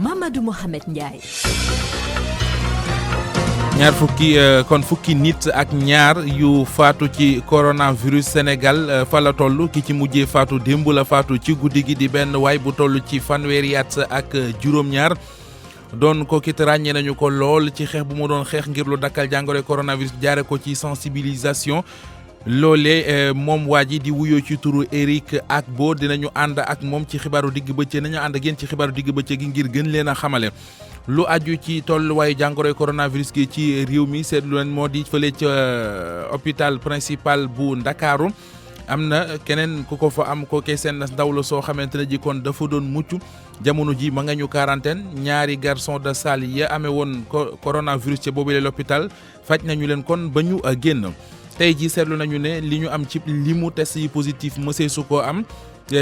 Mamadou Mohamed Ndiaye. fukki nit ak ñaar yu faatu ci coronavirus Sénégal fa la toll ki ci mujjee faatu démb la faatu ci guddi gi di benn waay bu toll ci fanweeri at ak juróom-ñaar doon ko kit ràññee nañu ko lool ci xeex bu mu doon xeex ngir lu dakkal jàngoro coronavirus jaare ko ci sensibilisation loolee moom waa ji di wuyoo ci turu Eric Agbo dinañu ànd ak moom ci xibaaru digg bëccëg nañu ànd ak yéen ci xibaaru digg bëccëg gi ngir gën leen a xamale lu aju ci tolluwaayu jàngoroy coronavirus gi ci réew mi seetlu leen moo di fële ca hôpital principal bu Ndakaaru am na keneen ku ko fa am ko kay seen ndaw la soo xamante ne ji kon dafa doon mucc jamono ji ma nga ñu quarantaine ñaari garçon de salle ya amee woon coronavirus ca boobule l'hôpital faj nañu leen kon ba ñu génn tey ji seetlu nañu ne li ñu am ci limu test yi positif mësee su ko am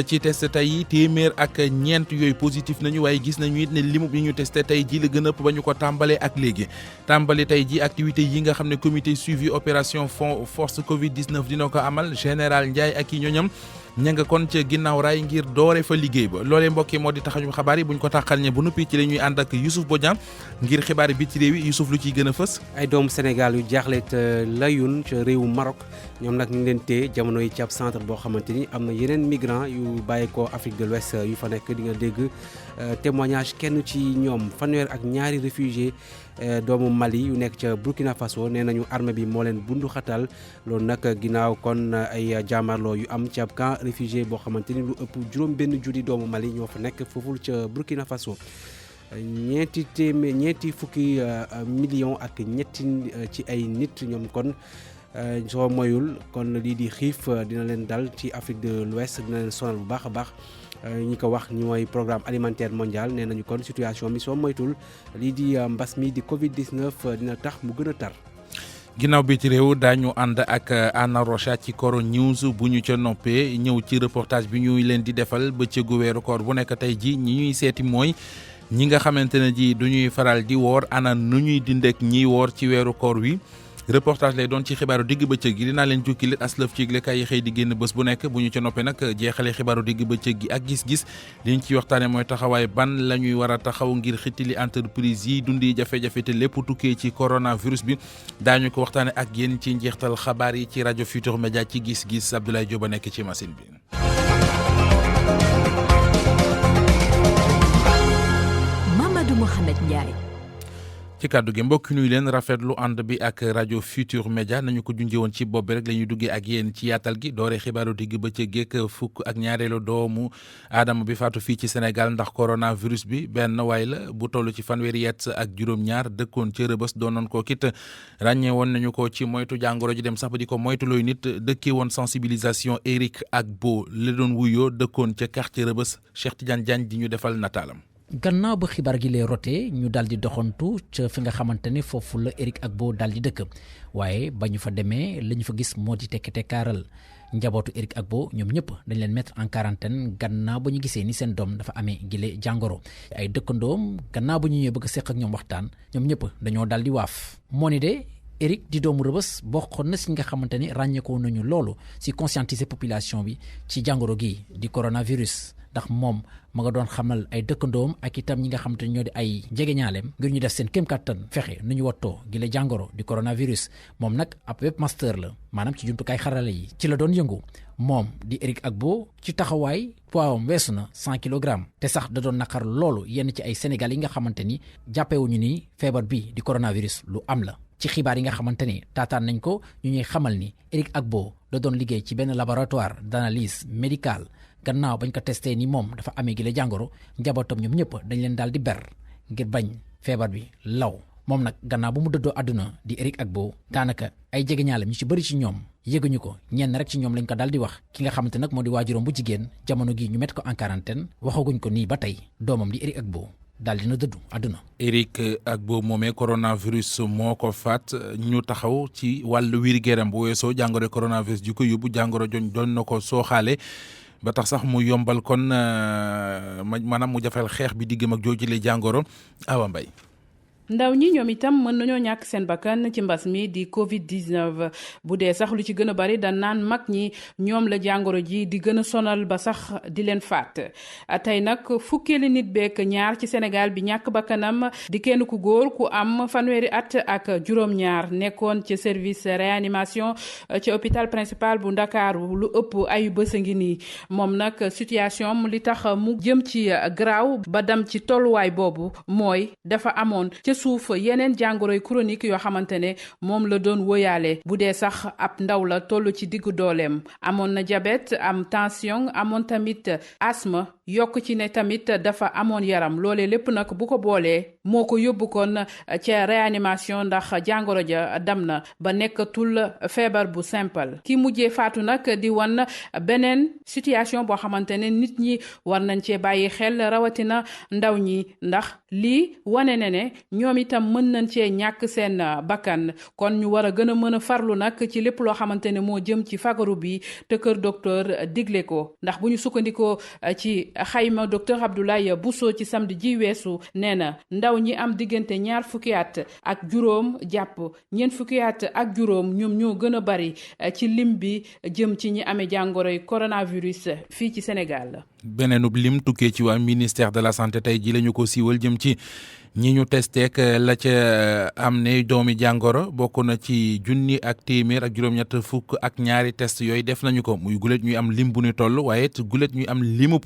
ci test tey yi téeméer ak ñeent yooyu positif nañu waaye gis nañu it ne limu bi ñu testé tey ji la gën a ëpp ba ñu ko tàmbalee ak léegi tàmbali tey ji activité yi nga xam ne comité suivi opération force Covid 19 dina ko amal général Ndiaye ak i ñoñam ña nga kon ca ginnaaw raay ngir doore fa liggéey ba loolee mbokk yi moo di taxañu xabaar yi buñ ko taxal ñe bu noppi ci la ñuy ànd ak Youssouf Bodian ngir xibaar bi ci réew yi Youssouf lu ciy gën a fës. ay doomu Sénégal yu jaaxle te layun ca réewu Maroc ñoom nag ñu ngi leen téye jamono yi ci ab centre boo xamante ni am na yeneen migrants yu bàyyeekoo Afrique de l'Ouest yu fa nekk di nga dégg témoignage kenn ci ñoom fanweer ak ñaari réfugiés doomu Mali yu nekk ca Burkina Faso nee nañu armée bi moo leen bundu xatal loolu nag ginnaaw kon ay jaamarloo yu am ci ab camp réfugié boo xamante ni lu ëpp juróom benn junni doomu Mali ñoo fa nekk fooful ca Burkina Faso ñeenti fukki millions ak ñetti ci ay nit ñoom kon soo moyul kon lii di xiif dina leen dal ci Afrique de l'Ouest dina leen sonal bu baax a baax ñi ko wax ñi mooy programme alimentaire mondial nee nañu kon situation bi soo moytul lii di mbas mi di Covid 19 dina tax mu gën a tar. ginnaaw bi ci réew daañu ànd ak Anna Rocha ci Koro News bu ñu ca noppee ñëw ci reportage bi ñuy leen di defal bëccëgu weeru koor bu nekk tey ji ñi ñuy seeti mooy ñi nga xamante ne ji du ñuy faral di woor ana nu ñuy dindeek ñiy woor ci weeru koor wi reportage lay doon ci xibaaru digg bëccëg gi dinaa leen jukki lit aslëf ci yëglekaay yi xëy di génn bés bu nekk bu ñu ca noppee nag jeexalee xibaaru digg bëccëg gi ak gis-gis liñ ci waxtaane mooy taxawaay ban la ñuy war a taxaw ngir xittili entreprise yi dundi jafe-jafe te lépp tukkee ci coronavirus bi daañu ko waxtaane ak yéen ci njeextal xabaar yi ci rajo Futur Média ci gis-gis Abdoulaye Diop a nekk ci machine bi. Mamadou Mohamed Ndiaye. ci kàddu gi mbokk nuyu leen rafetlu ànd bi ak rajo Futur Média nañu ko junjee woon ci bopp bi rek la ñuy duggee ak yéen ci yaatal gi doore xibaaru digg bëccëg geek fukk ak ñaareelu doomu aadama bi faatu fii ci Sénégal ndax coronavirus bi benn waay la bu toll ci fanweeri at ak juróom-ñaar dëkkoon ca Rëbës doonoon ko kit ràññee woon nañu ko ci moytu jàngoro ji dem sax ba di ko moytu looy nit dëkkee woon sensibilisation Eric Agbo la doon wuyoo dëkkoon ca quartier Rëbës Cheikh Tidiane Diagne di ñu defal nataalam. gannaaw ba xibaar gi lee rote ñu daal di doxantu ca fi nga xamante ne foofu la Eric Agbo daal di dëkk waaye ba ñu fa demee la ñu fa gis moo di tekkite kaaral njabootu Eric Agbo ñoom ñëpp dañ leen mettre en quarantaine gannaaw ba ñu gisee ni seen doom dafa amee gile jàngoro ay dëkkandoom gannaaw ba ñu ñëwee bëgg a seq ak ñoom waxtaan ñoom ñëpp dañoo daal di waaf moo ni de Eric di doomu Rëbës bokkoon na si nga xamante ni ràññeekoo nañu loolu si conscientiser population bi ci jàngoro gi di coronavirus ndax moom ma nga doon xamal ay dëkkandoom ak itam ñi nga xamante ni ñoo di ay jegeñaaleem ngir ñu def seen kéem kattan fexe nu ñu wattoo gi la jàngoro di coronavirus moom nag ab webmaster la maanaam ci jumtukaay xarala yi ci la doon yëngu moom di Eric Agbo ci taxawaay poids weesu na 100 kilogrammes te sax da doon naqar loolu yenn ci ay Sénégal yi nga xamante ni jàppewuñu ni feebar bi di coronavirus lu am la ci xibaar yi nga xamante ni taataan nañ ko ñu ñuy xamal ni Eric Agbo da doon liggéey ci benn laboratoire d'analyse médicale gannaaw bañ ko testé ni moom dafa amee gi la jàngoro njabootam ñoom ñëpp dañ leen daal di ber ngir bañ feebar bi law moom nag gannaaw bu mu dëddoo àdduna di Eric Agbo daanaka ay jegeñaalam ñu ci bëri ci ñoom yëguñu ko ñenn rek ci ñoom lañ ko daal di wax ki nga xamante nag moo di waajuram bu jigéen jamono gi ñu mettre ko en quarantaine waxaguñ ko nii ba tey doomam di Eric Agbo daal dina dëddu àdduna. Eric Agbo moomee coronavirus moo ko faat ñu taxaw ci wàllu wér-gu-yaram bu weesoo jàngoro coronavirus ji ko yóbbu jàngoro joñ doon na ko sooxaale ba tax sax mu yombal kon maanaam mu jafeel xeex bi diggam ak joojule jàngoro Awa Mbaye ndaw ñi ñoom itam mën nañoo ñàkk seen bakkan ci mbas mi di Covid-19 bu dee sax lu ci gën a bari da naan mag ñi ñoom la jàngoro ji di gën a sonal ba sax di leen faat tey nag fukkeeli nit beek ñaar ci Sénégal bi ñàkk bakkanam di kenn ku góor ku am fanweeri at ak juróom-ñaar nekkoon ci service réanimation ci hôpital principal bu Ndakaaru lu ëpp ayu bës a ngi nii moom nag situation li tax mu jëm ci graaw ba dem ci tolluwaay boobu mooy dafa amoon suuf yeneen jàngoroy chronique yoo xamante ne moom la doon woyaale bu dee sax ab ndaw la toll ci diggu dooleem amoon na diabète am tension amoon tamit asthme yokk ci ne tamit dafa amoon yaram loolee lépp nag bu ko boolee moo ko yóbbu kon ca réanimation ndax jàngoro ja dam na ba nekkatul feebar bu simple ki mujjee faatu nag di wan beneen situation boo xamante ne nit ñi war nañ cee bàyyi xel rawatina ndaw ñi ndax lii wane ne ñoom itam mën nañ cee ñàkk seen bakkan kon ñu war a gën a mën a farlu nag ci lépp loo xamante ne moo jëm ci fagaru bi te kër docteur digle ko ndax bu ñu sukkandikoo ci xayma docteur Abdoulaye Bousso ci samedi ji weesu nee na ndaw ñi am diggante ñaar fukki at ak juróom jàpp ñeent fukki at ak juróom ñoom ñoo gën a bari ci lim bi jëm ci ñi amee jàngoroy coronavirus fii ci Sénégal. beneenub lim tukkee ci waa ministère de la santé tey ji lañu ko siiwal jëm ci ñi ñu testeek la ca am ne doomi jàngoro bokk na ci junni ak téeméer ak juróom-ñett fukk ak ñaari test yooyu def nañu ko muy gulet ñuy am lim bu ñu toll waaye it gulet ñuy am limub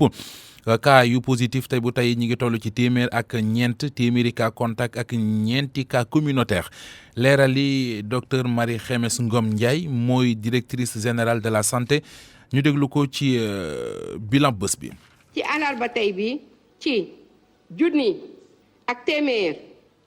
cas yu positif tey bu tey ñi ngi toll ci téeméer ak ñeent téeméeri cas contact ak ñeenti cas communautaire leeral li docteur Marie Khemesse Ngom Ndiaye mooy directrice générale de la santé ñu déglu ko ci bilan bés bi. ci àllarba tey bi ci junni ak téeméer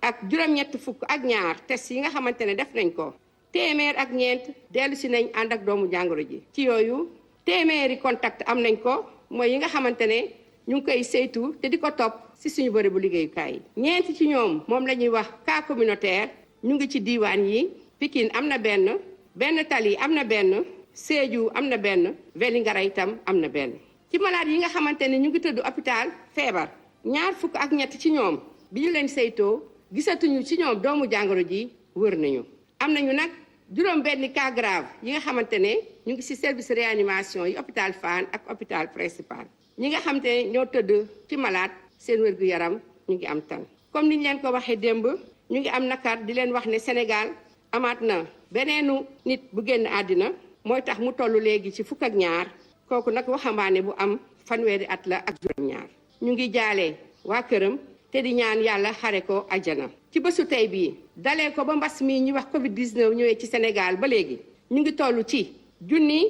ak juróom-ñett fukk ak ñaar test yi nga xamante ne def nañ ko téeméer ak ñeent dellu si nañ ànd ak doomu jàngoro ji ci yooyu téeméeri contact am nañ ko mooy yi nga xamante ne ñu ngi koy saytu te di ko topp si suñu bërëbu liggéeyukaay yi ñeent ci ñoom moom la ñuy wax cas communautaire ñu ngi ci diiwaan yi Pikine am na benn Tali am na benn Sédhiou am na benn Vélingara itam am na benn ci malade yi nga xamante ne ñu ngi tëdd hôpital feebar ñaar fukk ak ñett ci ñoom bi ñu leen saytoo gisatuñu ci ñoom doomu jàngoro ji wër nañu am nañu nag juróom benn cas grave yi nga xamante ne ñu ngi ci service réanimation yi hôpital Fann ak hôpital principal ñi nga xamante ne ñoo tëdd ci malade seen wér-gu-yaram ñu ngi am tan comme niñ leen ko waxee démb ñu ngi am nakar di leen wax ne Sénégal amaat na beneenu nit bu génn àddina mooy tax mu toll léegi ci fukk ak ñaar kooku nag waxambaane bu am fanweeri at la ak juróom-ñaar ñu ngi jaalee waa këram te di ñaan yàlla xare ko àjjana ci bésu tey bii dalee ko ba mbas mi ñuy wax Covid-19 ñëwee ci Sénégal ba léegi ñu ngi toll ci junni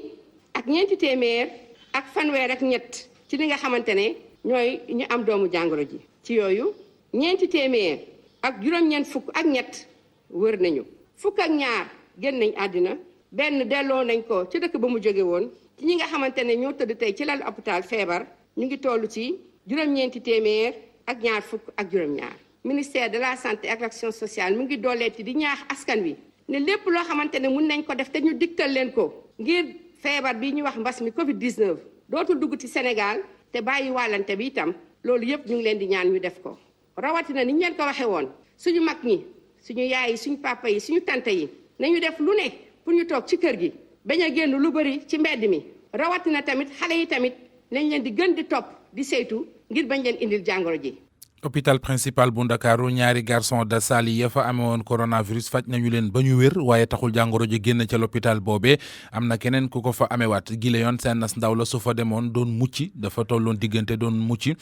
ak ñeenti téeméer ak fanweer ak ñett ci li nga xamante ne ñooy ñu am doomu jàngoro ji ci yooyu ñeenti téeméer ak juróom-ñeent fukk ak ñett wër nañu fukk ak ñaar génn nañ àddina benn delloo nañ ko ci dëkk ba mu jóge woon ci ñi nga xamante ne ñoo tëdd tey ci lal hôpital feebar ñu ngi toll ci juróom-ñeenti téeméer ak ñaar fukk ak juróom-ñaar ministère de la santé ak l'action sociale mu ngi dooleeti di ñaax askan wi ne lépp loo xamante ne mun nañ ko def te ñu digtal leen ko ngir feebar bi ñuy wax mbas mi Covid-19 dootul dugg ci Sénégal te bàyyi wàllante bi itam loolu yëpp ñu ngi leen di ñaan ñu def ko rawatina ni ñu leen ko waxee woon suñu mag ñi suñu yaay yi suñu papa yi suñu tante yi nañu def lu ne pour ñu toog ci kër gi bañ a génn lu bëri ci mbedd mi rawatina tamit xale yi tamit nañ leen di gën di topp di saytu ngir bañ leen indil jàngoro ji. hôpital principal bu Ndakaaru ñaari garçon de salle yi fa amee woon coronavirus faj nañu leen ba ñu wér waaye taxul jàngoro ji génn ca l'hôpital boobee am na keneen ku ko fa amewaat gile yoon seen nas ndaw la su fa demoon doon mucc dafa tolloon diggante doon mucc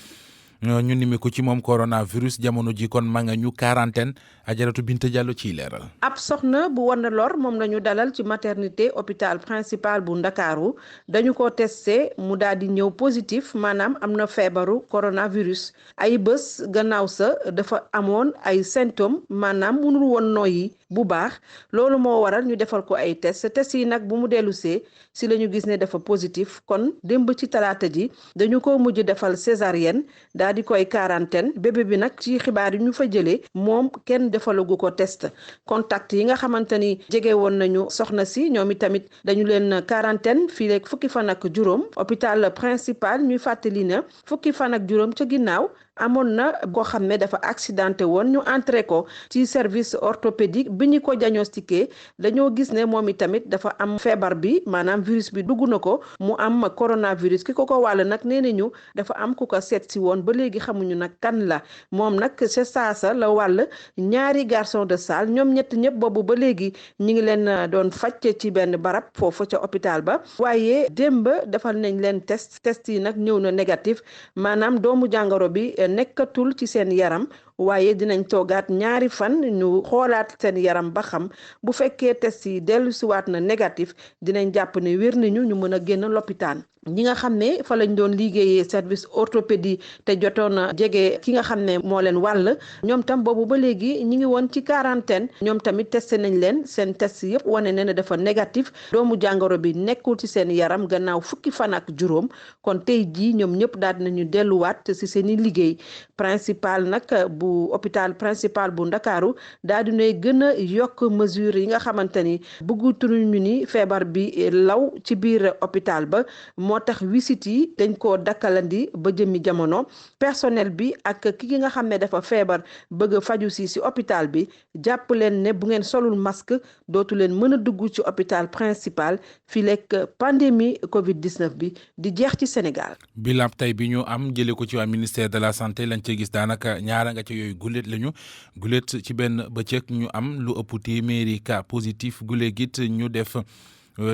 ñu nimi ko ci moom coronavirus jamono ji kon ma nga ñu quarantaine Ajaratu Binta Diallo ciy leeral. ab soxna bu wan lor moom lañu dalal ci maternité hôpital principal bu Ndakaaru dañu ko testé mu daal di ñëw positif maanaam am na feebaru coronavirus ay bés gannaaw sa dafa amoon ay symptômes maanaam mënul woon noyyi bu baax loolu moo waral ñu defal ko ay test yi nag bu mu dellusee si la ñu gis ne dafa positif kon démb ci talaata ji dañu ko mujj defal césarienne daal di koy quarantaine bébé bi nag ci xibaar yi ñu fa jëlee moom kenn defalagu ko test contact yi nga xamante ni jege woon nañu soxna si ñoom itamit dañu leen quarantaine fii léegi fukki fan ak juróom hôpital principal ñuy fàttali na fukki fan ak juróom ca ginnaaw amoon na koo xam ne dafa accidenté woon ñu entré ko ci service orthopédique bi ñu ko diagnostiqué dañoo gis ne moom itamit dafa am feebar bi maanaam virus bi dugg na ko mu am coronavirus ki ko wàll nag nee nañu dafa am ku ko seet si woon ba léegi xamuñu nag kan la moom nag ca saasa la wàll ñaari garçon de salle ñoom ñëpp boobu ba léegi ñi ngi leen doon faj ci benn barab foofu ca hôpital ba waaye démb defal nañ leen test yi nag ñëw na négatif maanaam doomu jàngoro bi nekkatul ci seen yaram waaye dinañ toogaat ñaari fan ñu xoolaat seen yaram ba xam bu fekkee test yi dellu siwaat na négatif dinañ jàpp ne wér nañu ñu mën a génn lopitaan ñi nga xam ne fa lañ doon liggéeyee service orthopédie te jotoon a jege ki nga xam ne moo leen wàll ñoom tam boobu ba léegi ñi ngi woon ci quarantaine ñoom tamit testé nañ leen seen test yëpp wane ne dafa négatif doomu jàngoro bi nekkul ci seen yaram gannaaw fukki fan ak juróom kon tey jii ñoom ñëpp daal nañu delluwaat ci seen i liggéey principal nag bu hôpital principal bu Ndakaaru daal dinay gën a yokk mesure yi nga xamante ni bëggutuñu ni feebar bi law ci biir hôpital ba moo tax wisit yi dañ koo dakkalandi ba jëmmi jamono personnel bi ak ki nga xam ne dafa feebar bëgg faju si hôpital bi jàpp leen ne bu ngeen solul masque dootu leen mën a dugg ci hôpital principal fii lekk pandémie Covid-19 bi di jeex ci Sénégal. bilan tey bi ñu am jëlee ko ci waa ministère de la santé lañ ci gis daanaka ñaara nga ci yooyu gulet lañu gulet ci benn bëccëg ñu am lu ëpp téeméeri cas positif gule git ñu def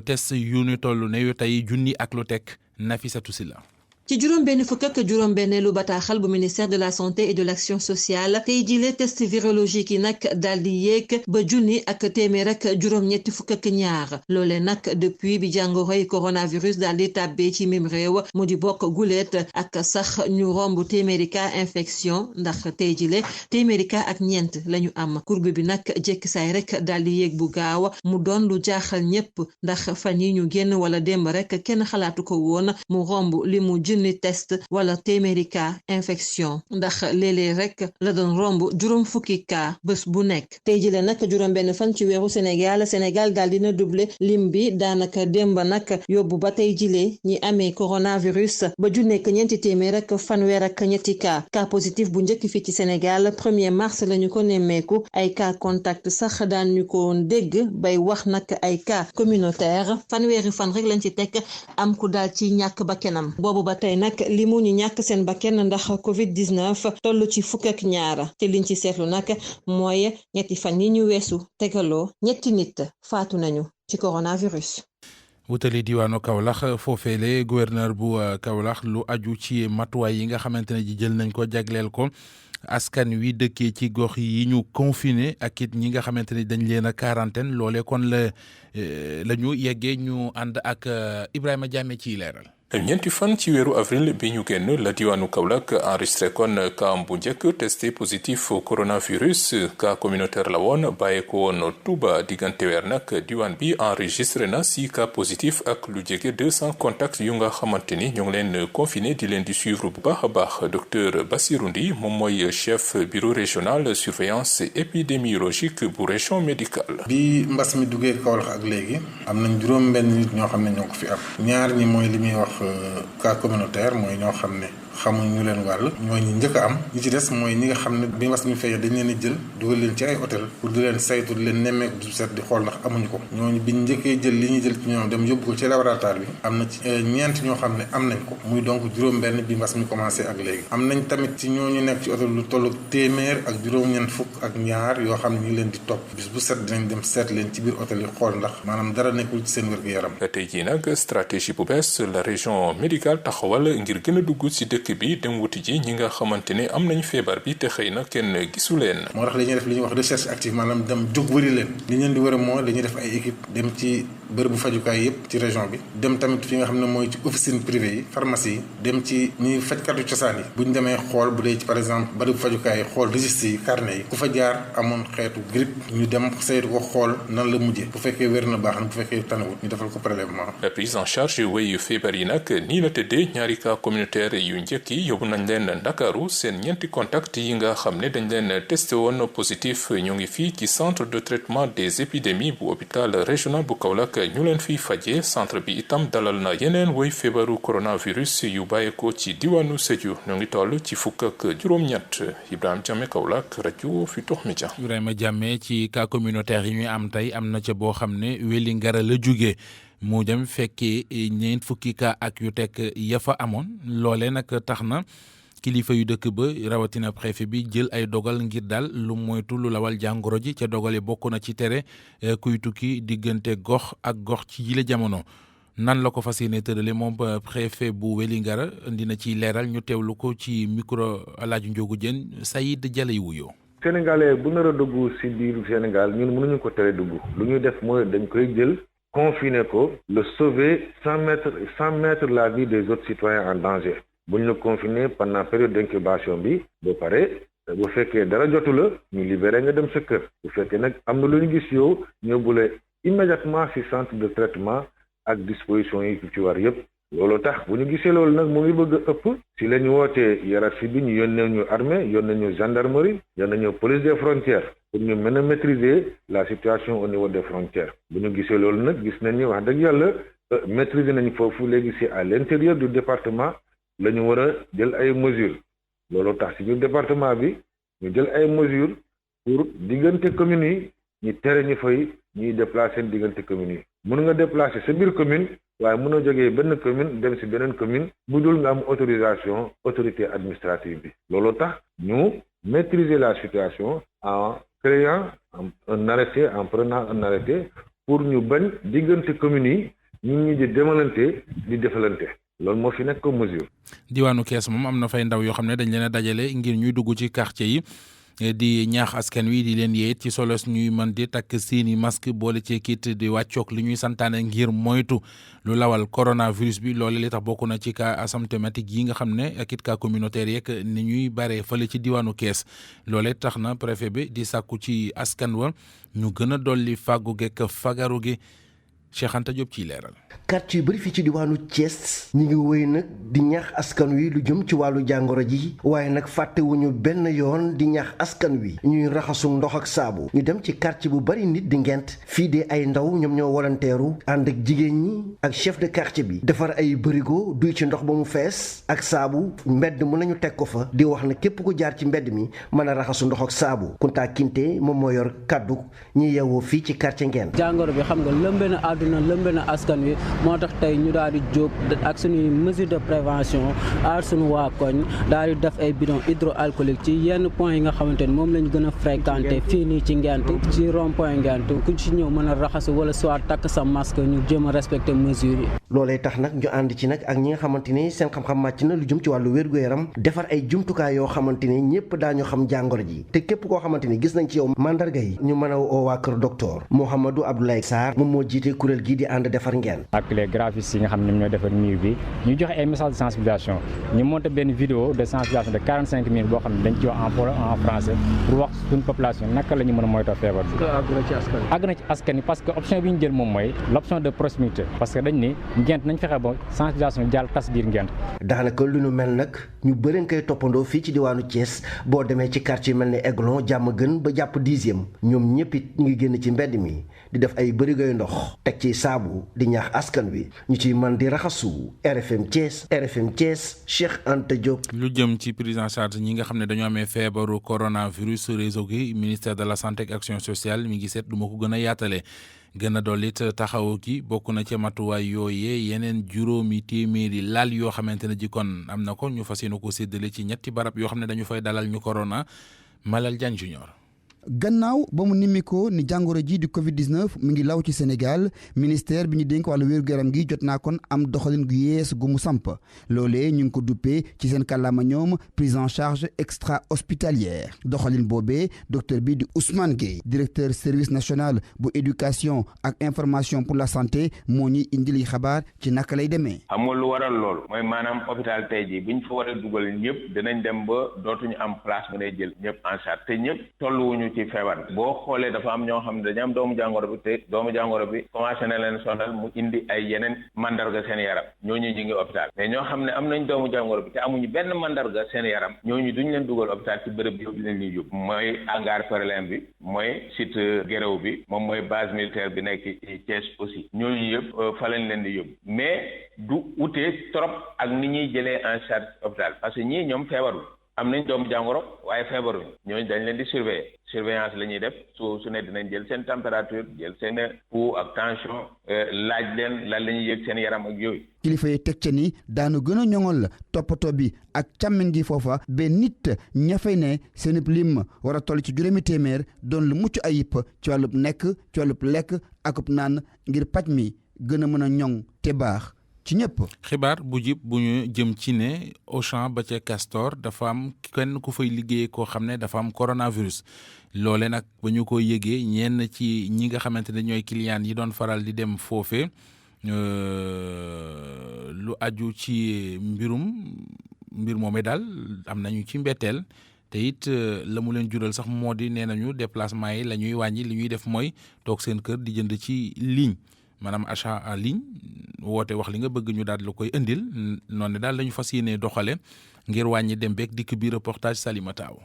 test yu ñu toll ne yu tey junni ak lu teg Nafissatou Sylla ci juróom-benn fukk ak juróom-benneelu bataaxal bu ministère de la santé et de l'action sociale tey jile test virologique yi nag daal di yéeg ba junni ak téeméer ak juróom-ñetti fukk ak ñaar loole nag depuis bi jàngoroy coronavirus daal di tàbbee ci mim réew mu di bokk guleet ak sax ñu romb téeméeri cas infection ndax tey jile téeméeri cas ak ñeent la ñu am courbe bi nag jekk saay rek daal di yéeg bu gaaw mu doon lu jaaxal ñépp ndax fan yi ñu génn wala démb rek kenn xalaatu ko woon mu romb li mu junni test wala téeméeri cas infection ndax léeg-léeg rek la doon romb juróom fukki cas bés bu nekk tey jile nag juróom benn fan ci weeru Sénégal daal dina doublé lim bi daanaka démb nag yóbbu ba tey jile ñi amee coronavirus ba ju nekk ñeenti téeméer ak fanweer ak ñetti cas positif bu njëkk fii ci Sénégal 1er mars lañu ko nemmeeku ay cas contact sax daan ñu ko dégg bay wax nag ay cas communautaire fanweeri fan rek lañ ci tekk am ku daal ci ñàkk bakkanam boobu ba tey nag li mu ñu ñàkk seen bakkan ndax Covid-19 toll ci fukk ak ñaar te liñ ci seetlu nag mooy ñetti fan yi ñu weesu tegaloo ñetti nit faatu nañu ci coronavirus. wutali diwaanu Kaolack foofeele gouverneur bu Kaolack lu aju ci matuwaay yi nga xamante ne ji jël nañ ko jagleel ko askan wi dëkkee ci gox yi ñu confiné ak it ñi nga xamante ne dañ leen a quarantaine loole kon la ñu yeggee ñu ànd ak Ibrahima Diame ci leeral. ñeenti fan ci weeru avril bi ñu génn la diwaanu Kaolack enregistré kon cas bu njëkk testé positif coronavirus cas communautaire la woon bàyyee ko woon Touba diggante weer nag diwaan bi enregistré na 6 cas positif ak lu jege 200 contacts yu nga xamante ni ñoo ngi leen confiné di leen di suivre bu baax a baax docteur Bassirou Ndi moom mooy chef bureau régional surveillance épidémiologique bu région médicale. bi mbas mi duggee Kaolack ak léegi am nañ juróom benn nit ñoo xam ne ñoo ko fi am ñaar ñi mooy li muy wax cas communautaire mooy ñoo xam ne xamuñ ñu leen wàll ñoo ñu njëkk a am ñi ci des mooy ñi nga xam ne bi mbas mi feeñee dañ leen a jël dugal leen ci ay hôtel pour di leen saytu di leen nemmeeku du set di xool ndax amuñu ko ñooñu biñ njëkkee jël li ñuy jël ci ñoom dem yóbbu ko ci laboratoire bi am na ci ñeent ñoo xam ne am nañ ko muy donc juróom benn bi mbas mi commencé ak léegi am nañ tamit ci ñooñu nekk ci hôtel lu tollu téeméer ak juróom-ñeent fukk ak ñaar yoo xam ne ñu ngi leen di topp bis bu set dinañ dem seet leen ci biir hôtel yi xool ndax maanaam dara nekkul ci seen wér-gu-yaram. tey jii nag stratégie bu bees la région médicale taxawal ngir gën a dugg ci dëkk bi dem wuti ji ñi nga xamante ne am nañ feebar bi te xëy na kenn gisu leen. moo tax dañuy def li ñuy wax recherche active maanaam dem jóg wëri leen li ñu leen di wër mooy dañuy def ay équipe dem ci bërëbu fajukaay yëpp ci région bi dem tamit fi nga xam ne mooy ci officine privée yi pharmacie yi dem ci ñuy fajkatu cosaan yi bu ñu demee xool bu dee ci par exemple bërëbu fajukaay yi xool registre yi carnet yi ku fa jaar amoon xeetu grippe ñu dem saytu ko xool nan la mujjee bu fekkee wér na baax na bu fekkee tanawut ñu defal ko prélèvement. la prise en charge wéyu feebar yi nag nii la tëddee ñaari cas communautaire yu njëkk yi yóbbu nañ leen Ndakaaru seen ñeenti contact yi nga xam ne dañ leen testé woon positif ñu ngi fii ci centre de traitement des épidémies bu hôpital régional bu Kaolack ak ñu leen fiy faje centre bi itam dalal na yeneen woy feebaru coronavirus yu bàyyeekoo ci diwaanu Sédhiou ñu ngi toll ci fukk ak juróom-ñett. Ibrahima Diame Kaolack rajo Futurs Médias. Ibrahima Diame ci cas communautaire yi ñuy am tey am na ca boo xam ne Wélingara la jógee mu dem fekkee ñeent fukki cas ak yu teg ya fa amoon loole nag tax na kilifa yu dëkk ba rawatina préfet bi jël ay dogal ngir daal lu moytu lu lawal jàngoro ji ca dogale bokk na ci tere kuy tukki diggante gox ak gox ci yile jamono. nan la ko fas yéene tërale moom préfet bu Wélingara dina ci leeral ñu teewlu ko ci micro Alaaji Njogu Jën Sayid Jalay wuyoo. Sénégalais bu nar a dugg si biir Sénégal ñun mënuñu ko tere dugg lu ñuy def mooy dañ koy jël confiner ko le sauver sans mettre la vie des autres citoyens en danger bu ñu la confiner pendant période d'incubation bi ba pare bu fekkee dara jotu la ñu libéré nga dem sa kër bu fekkee nag am na lu ñu gis yow ñu bule immédiatement si centre de traitement ak disposition yi ci war yëpp loolu tax bu ñu gisee loolu nag mu ngi bëgg a ëpp si la ñu wootee hiérarchie bi ñu yónnee ñu armée yónnee ñu gendarmerie yónnee ñu police des frontières pour ñu mën a maîtriser la situation au niveau des frontières bu ñu gisee loolu nag gis nañ ni wax dëgg yàlla maîtriser nañ foofu léegi c'est à l'intérieur du département la ñu war a jël ay mesures loolu tax si biir département bi ñu jël ay mesures pour diggante communes yi ñu tere ñu fay ñuy déplacer diggante communes yi mën nga déplacer sa biir commune waaye mën a jógee benn commune dem si beneen commune bu dul nga am autorisation autorité administrative bi loolu tax ñu maîtriser la situation en créant un arrêté en prenant un arrêté pour ñu bañ diggante communes yi ñun ñi di demalante di defalante loolu moo fi nekk comme mesure. diwaanu Kees moom am na fay ndaw yoo xam ne dañ leen a dajale ngir ñuy dugg ci quartier yi di ñaax askan wi di leen yee ci solos ñuy mën di takk seeni masque boole ci kit di wàccoog li ñuy santaane ngir moytu lu lawal coronavirus bi loole li tax bokk na ci cas asymptomatique yi nga xam ne ak it cas communautaire yeeg ni ñuy bare fële ci diwaanu Kees loole tax na préfet bi di sàkku ci askan wa ñu gën a dolli fàggu gekk fagaru gi Cheikh Anta Diop ciy leeral. quartier yu bëri fii ci diwaanu Thiès ñi ngi wéy nag di ñaax askan wi lu jëm ci wàllu jàngoro ji waaye nag fàttewuñu benn yoon di ñaax askan wi ñuy raxasu ndox ak saabu ñu dem ci quartier bu bari nit di ngent fii de ay ndaw ñoom ñoo volontaire ànd ak jigéen ñi ak chef de quartier bi defar ay bërigo duy ci ndox ba mu fees ak saabu mbedd mu nañu teg ko fa di wax na képp ku jaar ci mbedd mi mën a raxasu ndox ak saabu Kunta Kinte moom moo yor kaddu ñi yeewoo fii ci quartier Ngent. jàngoro bi xam nga lëmbe na àdduna lëmbe na askan wi moo tax tey ñu daal di jóg ak suñuy mesure de prévention aar suñu waa koñ daal di def ay bidon hydroalcoolique ci yenn point yi nga xamante ni moom lañ gën a fréquenté fii nii ci Ngent ci rond point Ngent ku ci ñëw mën a raxasu wala soit takk sa masque ñu jéem a respecté mesures yi. loolee tax nag ñu ànd ci nag ak ñi nga xamante ni seen xam-xam màcc na lu jëm ci wàllu wér-gu-yaram defar ay jumtukaay yoo xamante ni ñëpp daañu xam jàngoro ji te képp koo xamante ni gis nañ ci yow mandarga yi ñu mën a woo waa kër docteur Mouhamadou Abdoulaye Sarr moom moo jiite kuréel gii di ànd defar Ngent. ak les graphistes yi nga xam ne ñoom ñoo defar mur bi ñu joxe ay message de sensibilisation ñu monté benn vidéo de sensibilisation de 45 minutes boo xam ne dañ ci wax en français pour wax suñu population naka la ñu mën a moytoo feebar bi. àgg na ci askan wi parce que option bi ñu jël moom mooy l' option de proximité parce que dañ ni Ngent nañ fexe ba sensibilisation jàll tas biir Ngent. daanaka lu nu mel nag ñu bëri nga koy toppandoo fii ci diwaanu Thiès boo demee ci quartier mel ne Aiglon Diamaguène ba jàpp 10e ñoom ñëpp it ñu ngi génn ci mbedd mi di def ay bërigoy ndox teg ci saabu di ñaax askan wi ñu ciy mën di raxasu. RFM Thiès Cheikh Anta Diop. lu jëm ci prise en charge ñi nga xam ne dañoo amee feebaru coronavirus réseau gi ministère de la santé et action sociale mi ngi seet du ma ko gën a yaatale gën a dolli taxawu ki bokk na ci matuwaay yooyee yeneen juróomi téeméeri laal yoo xamante ne ji kon am na ko ñu fas yéene ko séddale ci ñetti barab yoo xam ne dañu fay dalal ñu corona Malal Diagne Junior. gannaaw ba mu nimmikoo ni jàngoro ji di Covid-19 mi ngi law ci Sénégal ministère bi ñu dénk wàllu wér-gu-yaram gi jot naa kon am doxalin gu yees gu mu samp loolee ñu ngi ko duppee ci seen kàllaama ñoom prise en charge extra hospitalière doxalin boobee docteur bi di Ousmane Gueye directeur service national bu éducation ak information pour la santé moo ñuy indil yi xabaar ci naka lay demee. xam nga lu waral loolu mooy maanaam hôpital tey jii buñ fa war a dugal ñëpp dinañ dem ba dootuñu am place bu ne jël ñëpp en charge te ñëpp tolluwuñu ci feebar boo xoolee dafa am ñoo xam ne dañu am doomu jàngoro bi te doomu jàngoro bi commencé na leen sonal mu indi ay yeneen mandarga seen yaram ñooñu ñu ngi hôpital mais ñoo xam ne am nañ doomu jàngoro bi te amuñu benn mandarga seen yaram ñooñu duñ leen dugal hôpital ci bërëb yóbbu leen ñuy yóbbu mooy hangar Ferlin bi mooy site Guéréo bi moom mooy base militaire bi nekk ci Thiès aussi ñooñu yëpp fa lañ leen di yóbbu mais du utee trop ak ni ñuy jëlee en charge hôpital parce que ñii ñoom feebarul am nañ doomu jàngoro waaye feebaruñ ñooñu dañ leen di surveillance la ñuy def su ne dinañ jël seen température jël seen pouls ak tension laaj leen lan la ñuy yëg seen yaram ak yooyu. kilifa yi teg ca ni daanu gën a ñoŋol la toppatoo bi ak càmmin gi foofa ba nit ña fay ne seen lim war a toll ci 700 doon lu mucc ayib ci wàllub nekk ci wàllub lekk akub naan ngir paj mi gën a mën a ñoŋ te baax ci ñëpp. xibaar bu jib bu ñu jëm ci ne Auchan ba ca Castor dafa am kenn ku fay liggéeyee koo xam ne dafa am coronavirus loole nag ba ñu ko yëgee ñenn ci ñi nga xamante ne ñooy client yi doon faral di dem foofe lu aju ci mbir moomee daal am nañu ci mbetteel te it la mu leen jural sax moo di nee nañu déplacement yi la ñuy wàññi li ñuy def mooy toog seen kër di jënd ci ligne maanaam achat en ligne woote wax li nga bëgg ñu daal la koy indil noonu daal la ñu fas yéenee doxale ngir wàññi dem beeg dikk bi reportage Salimata Aw.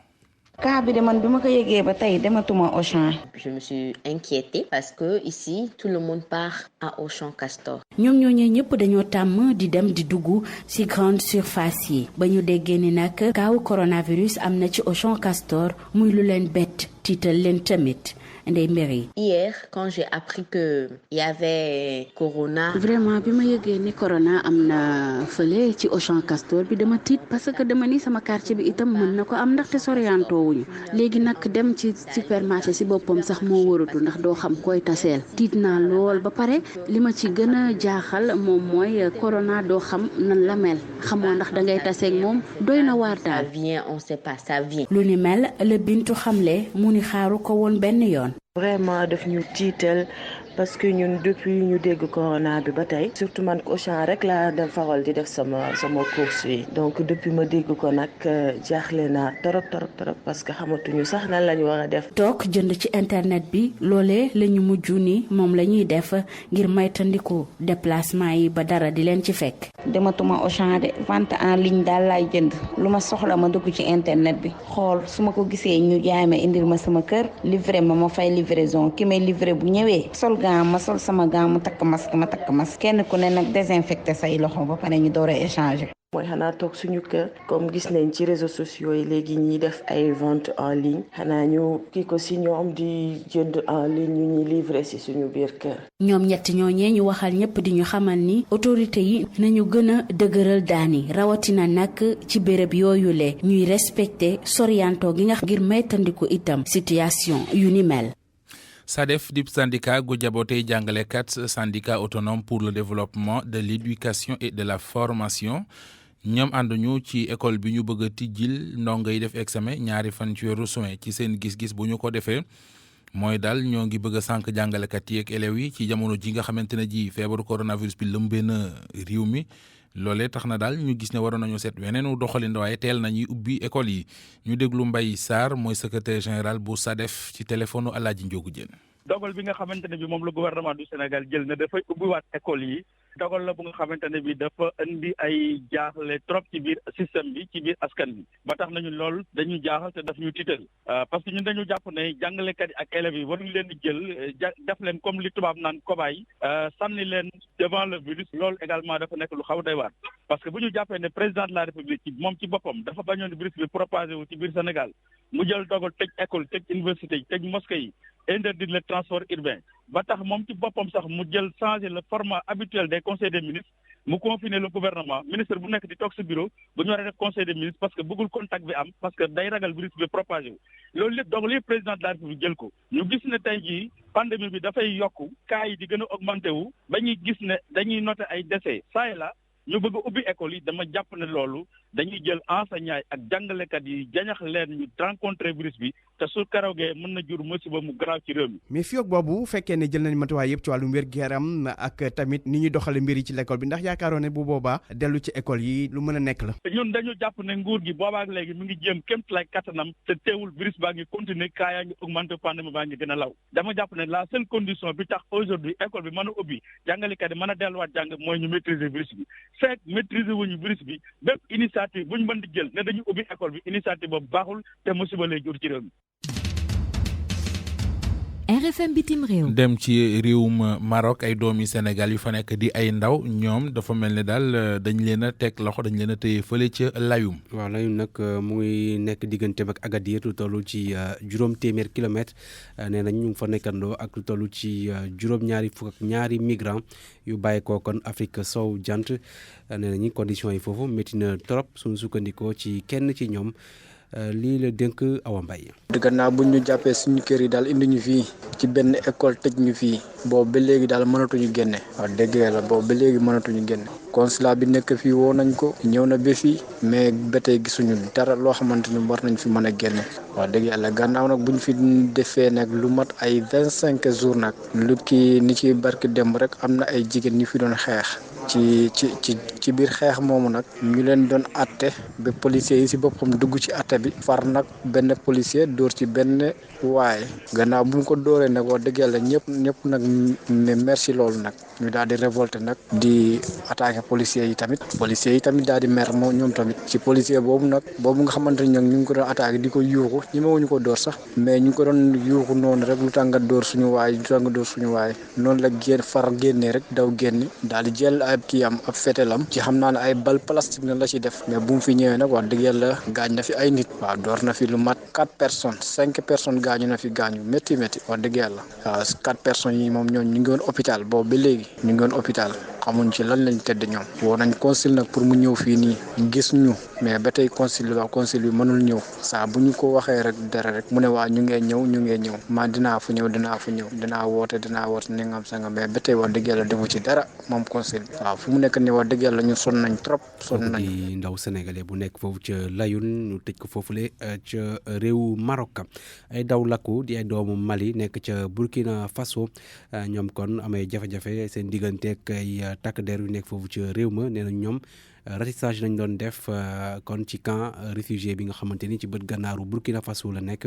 cas bi de man bi ma ko yëgee ba tey dematuma Auchan. Je me suis inquiétée parce que ici tout le monde part à Auchan Castor. ñoom ñooñee ñëpp dañoo tàmm di dem di dugg ci grande surface yi ba ñu déggee ni nag kaawu coronavirus am na ci Auchan Castor muy lu leen bett tiital leen tamit. Hier, quand j'ai appris que il y avait corona. Vraiment bi ma yëgee ni corona am na fële ci Auchan Castor bi dama tiit parce que dama ni sama quartier bi itam mën na ko am ndaxte soriantoo wuñu léegi nag dem ci supermarché ci boppam sax moo wóoratu ndax doo xam koy taseel tiit naa lool ba pare li ma ci gën a jaaxal moom mooy corona doo xam nan la mel xamoo ndax da ngay taseeg moom doy na waar daal. Ça vient, on sait pas, ça vient. lu ni mel la Bintu xamle mu ni xaaru ko woon benn yoon. Vraiment daf ñu tiital parce que ñun depuis ñu dégg corona bi ba tey surtout man Auchan rek laa dem faral di def sama course yi donc depuis ma dégg ko nag jaaxle naa torop parce que xamatuñu sax nan la ñu war a def. toog jënd ci internet bi loolee la ñu mujj ni moom la ñuy def ngir maytandiku déplacement yi ba dara di leen ci fekk. dematuma Auchan de vente en ligne daal laay jënd lu ma soxla ma dugg ci internet bi xool su ma ko gisee ñu jaay ma indil ma sama kër livré ma fay livraison ki may livré bu ñëwee sol gant ma sol sama gant mu takk masque kenn ku ne nag désinfecté say loxo ba pare ñu door a échanger. mooy xanaa toog suñu kër comme gis nañ ci réseaux sociaux yi léegi ñiy def ay vente en ligne xanaa ñu kii ko si ñoom di jënd en ligne ñu ñuy livrer si suñu biir kër. ñoom ñett ñooñee ñu waxal ñëpp di ñu xamal ni autorité yi nañu gën a dëgëral daani rawatina nag ci béréb yooyu le ñuy respecté sorianto gi nga ngir maytandiku itam situation yu ni mel. SADEF dip syndicat gu jabootey jàngalekat syndicat autonome pour le développement de l'éducation et de la formation ñoom ànduñu ci école bi ñu bëgg a tijjil ndongo yi def examen ñaari fan ci weeru juin ci seen gis-gis bu ñu ko defee mooy daal ñoo ngi bëgg a sànq jàngalekat yi ak élèves yi ci jamono ji nga xamante ne ji feebaru coronavirus bi lëmbee na réew mi loolee tax na daal ñu gis ne waroon nañu seet weneenu doxalin waaye teel nañuy ubbi école yi ñu déglu Mbaye Sarr mooy secrétaire général bu SADEF ci téléphone Alaaji Njogu Jeen. dogal bi nga xamante ne bi moom la gouvernement du Sénégal jël na dafay ubbiwaat école yi dogal la bu nga xamante ne bi dafa indi ay jaaxle trop ci biir système bi ci biir askan bi ba tax nañu lool dañu jaaxal te daf ñu tiital parce que ñun dañu jàpp ne jàngalekat yi ak élèves yi waruñu leen di jël def leen comme li tubaab naan cobaye sànni leen devant le virus loolu également dafa nekk lu xaw doy waar parce que bu ñu jàppee ne président de la république ci moom ci boppam dafa bañoon virus bi propagé wu ci biir Sénégal mu jël dogal tëj école tëj université yi tëj mosquée yi interdire le transport urbain ba tax moom ci boppam sax mu jël changer le format habituel des conseils des ministres mu confiner le gouvernement ministre bu nekk di toog sa bureau bu ñu war a def conseil des ministres parce que bëggul contact bi am parce que day ragal virus bi propagé wu loolu lépp donc li président de la République jël ko ñu gis ne tey jii pandémie bi dafay yokku cas yi di gën a augmenté wu ba ñuy gis ne dañuy noter ay décès saa yi la ñu bëgg a ubbi école yi dama jàpp ne loolu dañuy jël enseignants yi ak jàngalekat yi jañax leen ñu rencontrer virus bi te su karogee mën na jur musiba mu garaaw ci réew mi. mais fii ak boobu fekkee ne jël nañ matuwaay yëpp ci wàllum wér-gu-yaram ak tamit ni ñuy doxale mbir yi ci l'école bi ndax yaakaaroon ne bu boobaa dellu ci école yi lu mën a nekk la. ñun dañu jàpp ne nguur gi boobaak léegi mu ngi jéem kéemtalaay kattanam te teewul virus baa ngi continuer kaa yaa ngi augmenté pandémie baa ngi gën a law dama jàpp ne la seule condition bi tax aujourd'hui école bi mën a ubbi jàngalekat yi mën a delluwaat jàng mooy ñu maîtriser virus bi fekk maîtriser wuñu virus bi bépp initiative bu ñu mën di jël ne dañu ubbi école bi initiative boobu baaxul te musiba lay jur ci réew mi. RFM bitim réew. dem ci réewum Maroc ay doomi Sénégal yu fa nekk di ay ndaw ñoom dafa mel ne daal dañ leen a teg loxo dañ leen a téye fële ca Layum. waaw Layum nag mu ngi nekk diggante ak Agadir lu toll ci juróom téeméer kilomètre nee nañ ñu ngi fa nekkandoo ak lu toll ci juróom-ñaari fukk ak ñaari migrants yu bàyyeekoo kon Afrique sow jant nee nañu conditions yi foofu métti na trop suñu sukkandikoo ci kenn ci ñoom. lii la dénk Awa Mbaye. gannaaw bu ñu jàppee suñu kër yi daal indi ñu fii ci benn école tëj ñu fii boobu ba léegi daal mënatuñu génne wax dëgg yàlla boobu ba léegi mënatuñu génne consulat bi nekk fii woo nañ ko ñëw na ba fii mais ba tey gisuñu dara loo xamante ni war nañ fi mën a génne wax dëgg yàlla gannaaw nag bu ñu fi defee nag lu mat ay 25 jours nag lu kii ni ci barki démb rek am na ay jigéen ñu fi doon xeex. ci biir xeex moomu nag ñu leen doon atte ba policiers yi si boppam dugg ci atte bi far nag benn policier dóor ci benn waaye gannaaw bu mu ko dóoree nag wax dëgg yàlla ñëpp nag ne merci loolu nag ñu daal di révolté nag di attaqué policiers yi tamit daal di mer moom ñoom tamit ci policier boobu nga xamante ni ñu ngi ko doon attaqué di ko yuuxu ñemewuñu ko dóor sax mais ñu ngi ko doon yuuxu noonu rek lu tax nga dóor suñu waay noonu la génnee rek daw génn daal di jël ab kii am ab fetelam ci xam naa ne ay bal plastique na la ci def mais bu mu fi ñëwee nag wax dëgg yàlla gaañ na fi ay nit waaw door na fi lu mat 5 personnes gaañu na fi gaañu métti wax dëgg yàlla waaw 4 personnes yi moom ñoom ñu ngi woon hôpital boobu ba léegi ñu ngi woon hôpital xamuñ ci lan lañ tëdd ñoom woo nañ consul nag pour mu ñëw fii nii gis ñu mais ba tey consul bi mënul ñëw saa bu ñu ko waxee rek dara rek mu ne waa ñu ngee ñëw maa dinaa fu ñëw dinaa woote ni ngam sanga mais ba tey wax dëgg yàlla defu ci dara moom consul bi waaw fu mu nekk nii wax dëgg yàlla ñu sonn nañ trop di ndaw sénégalais bu nekk foofu ca Layun ñu tëj ko foofule ca réewu Maroc ay daw lakku di ay doomu Mali nekk ca Burkina Faso ñoom kon amay jafe-jafe seen diggante ak ay takk der yu nekk foofu ca réew ma nee na ñoom ratissage lañ doon def kon ci camp réfugié bi nga xamante ni ci bët gànnaaru Burkina Faso la nekk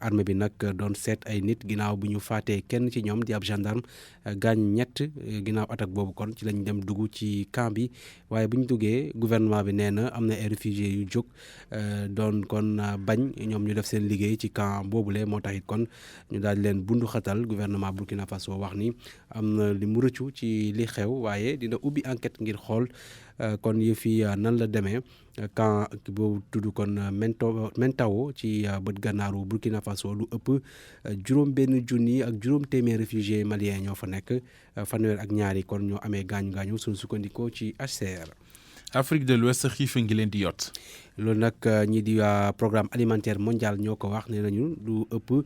armée bi nag doon seet ay nit ginnaaw bu ñu faatee kenn ci ñoom di ab gendarme gaañ ñett ginnaaw attaque boobu kon ci lañ dem dugg ci camp bi waaye bu ñu duggee gouvernement bi nee na am na ay réfugié yu jóg doon kon bañ ñoom ñu def seen liggéey ci camp boobule moo tax it kon ñu daal di leen bundu xatal gouvernement Burkina Faso wax ni am na li mu rëccu ci li xew waaye dina ubbi enquête ngir xool kon yëf yi nan la demee camp boobu tudd kon Mentao ci bët gànnaaru Burkina Faso lu ëpp juróom benn junni ak juróom téeméer réfugié malien ñoo fa nekk fanweer ak ñaari kon ñoo amee gaañu suñu sukkandikoo ci HCR. Afrique de l'Ouest xiif ngi leen di yott. loolu nag ñi di programme alimentaire mondial ñoo ko wax nee nañu lu ëpp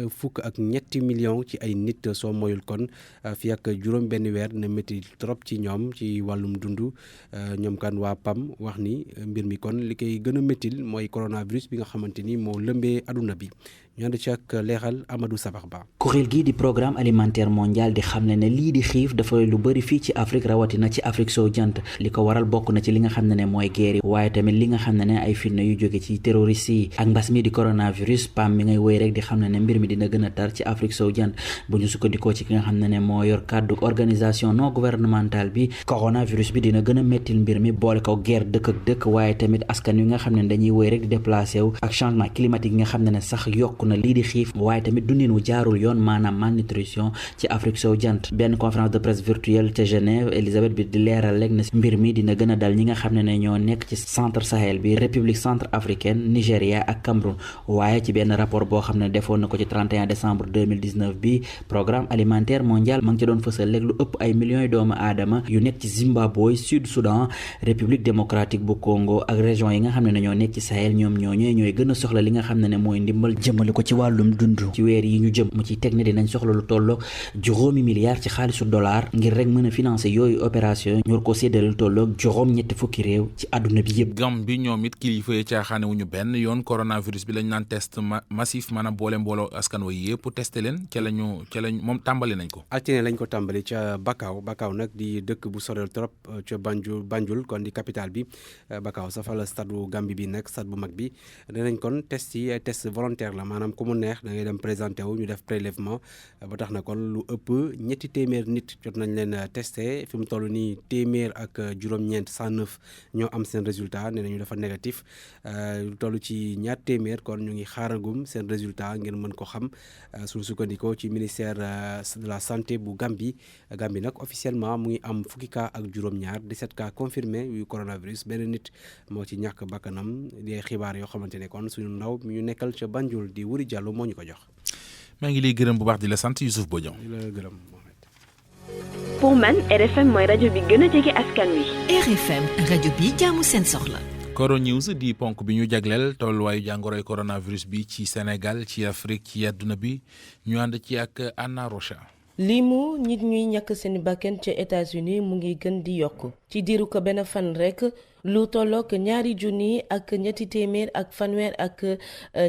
fukk ak ñetti millions ci ay nit soo moyul kon fii ak juróom benn weer dina métti trop ci ñoom ci wàllum dund ñoom kan waa PAM wax ni mbir mi kon li koy gën a méttil mooy coronavirus bi nga xamante ni moo lëmbee aduna bi ñu ànd ci ak leexal Amadou Sabax Ba. kuréel gii di programme alimentaire mondial di xam ne lii di xiif dafa lu bëri fii ci Afrique rawatina ci Afrique soo jant li ko waral bokk na ci li nga xam ne mooy guerre yi waaye tamit li nga xam ne ay fitna yu jóge ci terroriste yi ak mbas mi di coronavirus PAM mi ngay wéy rek di xam ne mbir mi dina gën a tar ci Afrique soo jant bu ñu sukkandikoo ci ki nga xam ne moo yor kàddu organisation non gouvernementale bi coronavirus bi dina gën a méttil mbir mi boole ko guerre dëkk ak dëkk waaye tamit askan wi nga xam ne dañuy wéy rek di déplacé wu ak changement climatique yi nga xam ne sax yokk na lii di xiif waaye tamit dundin wu jaarul yoon maanaam malnutrition ci Afrique soo jant benn conférence de presse virtuelle ca Genève Elisabeth bi di leeral rek ne mbir mi dina gën a dal ñi nga xam ne ñoo nekk ci centre Sahel bi République centrafricaine Nigéria ak Cameroun waaye ci benn rapport boo xam ne defoon na ko ci 31 décembre 2019 bi programme alimentaire mondial ma ngi ci doon fësal léegi lu ëpp ay millions yu doomu aadama yu nekk ci Zimbabwe Sud Soudan République démocratique bu Congo ak région yi nga xam ne ñoo nekk ci Sahel ñoom ñooy gën a soxla li nga xam ne mooy ndimbal jëmale ko ko ci wàllum dund ci weer yi ñu jëm mu ci teg ne dinañ soxla lu tolloo juróomi milliards ci xaalisu dollar ngir rek mën a financer yooyu opération ñor ko séddale lu tolloo juróom ñetti fukki réew ci àdduna bi yëpp. Gambie ñoom it kilifa yi caaxaane wuñu benn yoon coronavirus bi lañ naan test massif maanaam boole mbooloo askan wa yëpp testé leen ca lañ moom tàmbali nañ ko. altine lañ ko tàmbali ca Bakau nag di dëkk bu sorel trop ca Banjul kon di capitale bi Bakau sa fa la stade bu Gambie bi nag stade bu mag bi danañ kon test yi ay test volontaire la maanaam ku mu neex da ngay dem présenté wu ñu def prélèvement ba tax na kon lu ëpp ñetti téeméer nit jot nañ leen testé fi mu toll nii téeméer ak juróom-ñeent 109 ñoo am seen résultat nee nañu dafa négatif lu toll ci ñaar téeméer kon ñu ngi xaaragum seen résultat ngeen mën ko xam suñu sukkandikoo ci ministère de la santé bu Gambie nag officiellement mu ngi am fukki cas ak juróom-ñaar 17 cas confirmé yu coronavirus benn nit moo ci ñàkk bakkanam di xibaar yoo xamante ne kon suñu ndaw mi ñu nekkal ca Banjul di Wuri Diallo moo ñu ko jox. maa ngi lay gërëm bu baax di la sant Youssouf Bodian. di la gërëm. pour man RFM mooy rajo bi gën a jege askan wi. RFM rajo bi jaamu seen soxla. Coro News di ponk bi ñu jagleel tolluwaayu jàngoroy coronavirus bi ci Sénégal ci Afrique ci àdduna bi ñu ànd ci ak Anna Rocha. limu nit ñuy ñàkk seen bakkan ca États-Unis mu ngi gën di yokk ci diiru ko benn fan rek lu tollook 2,000 ak ñetti téeméer ak fanweer ak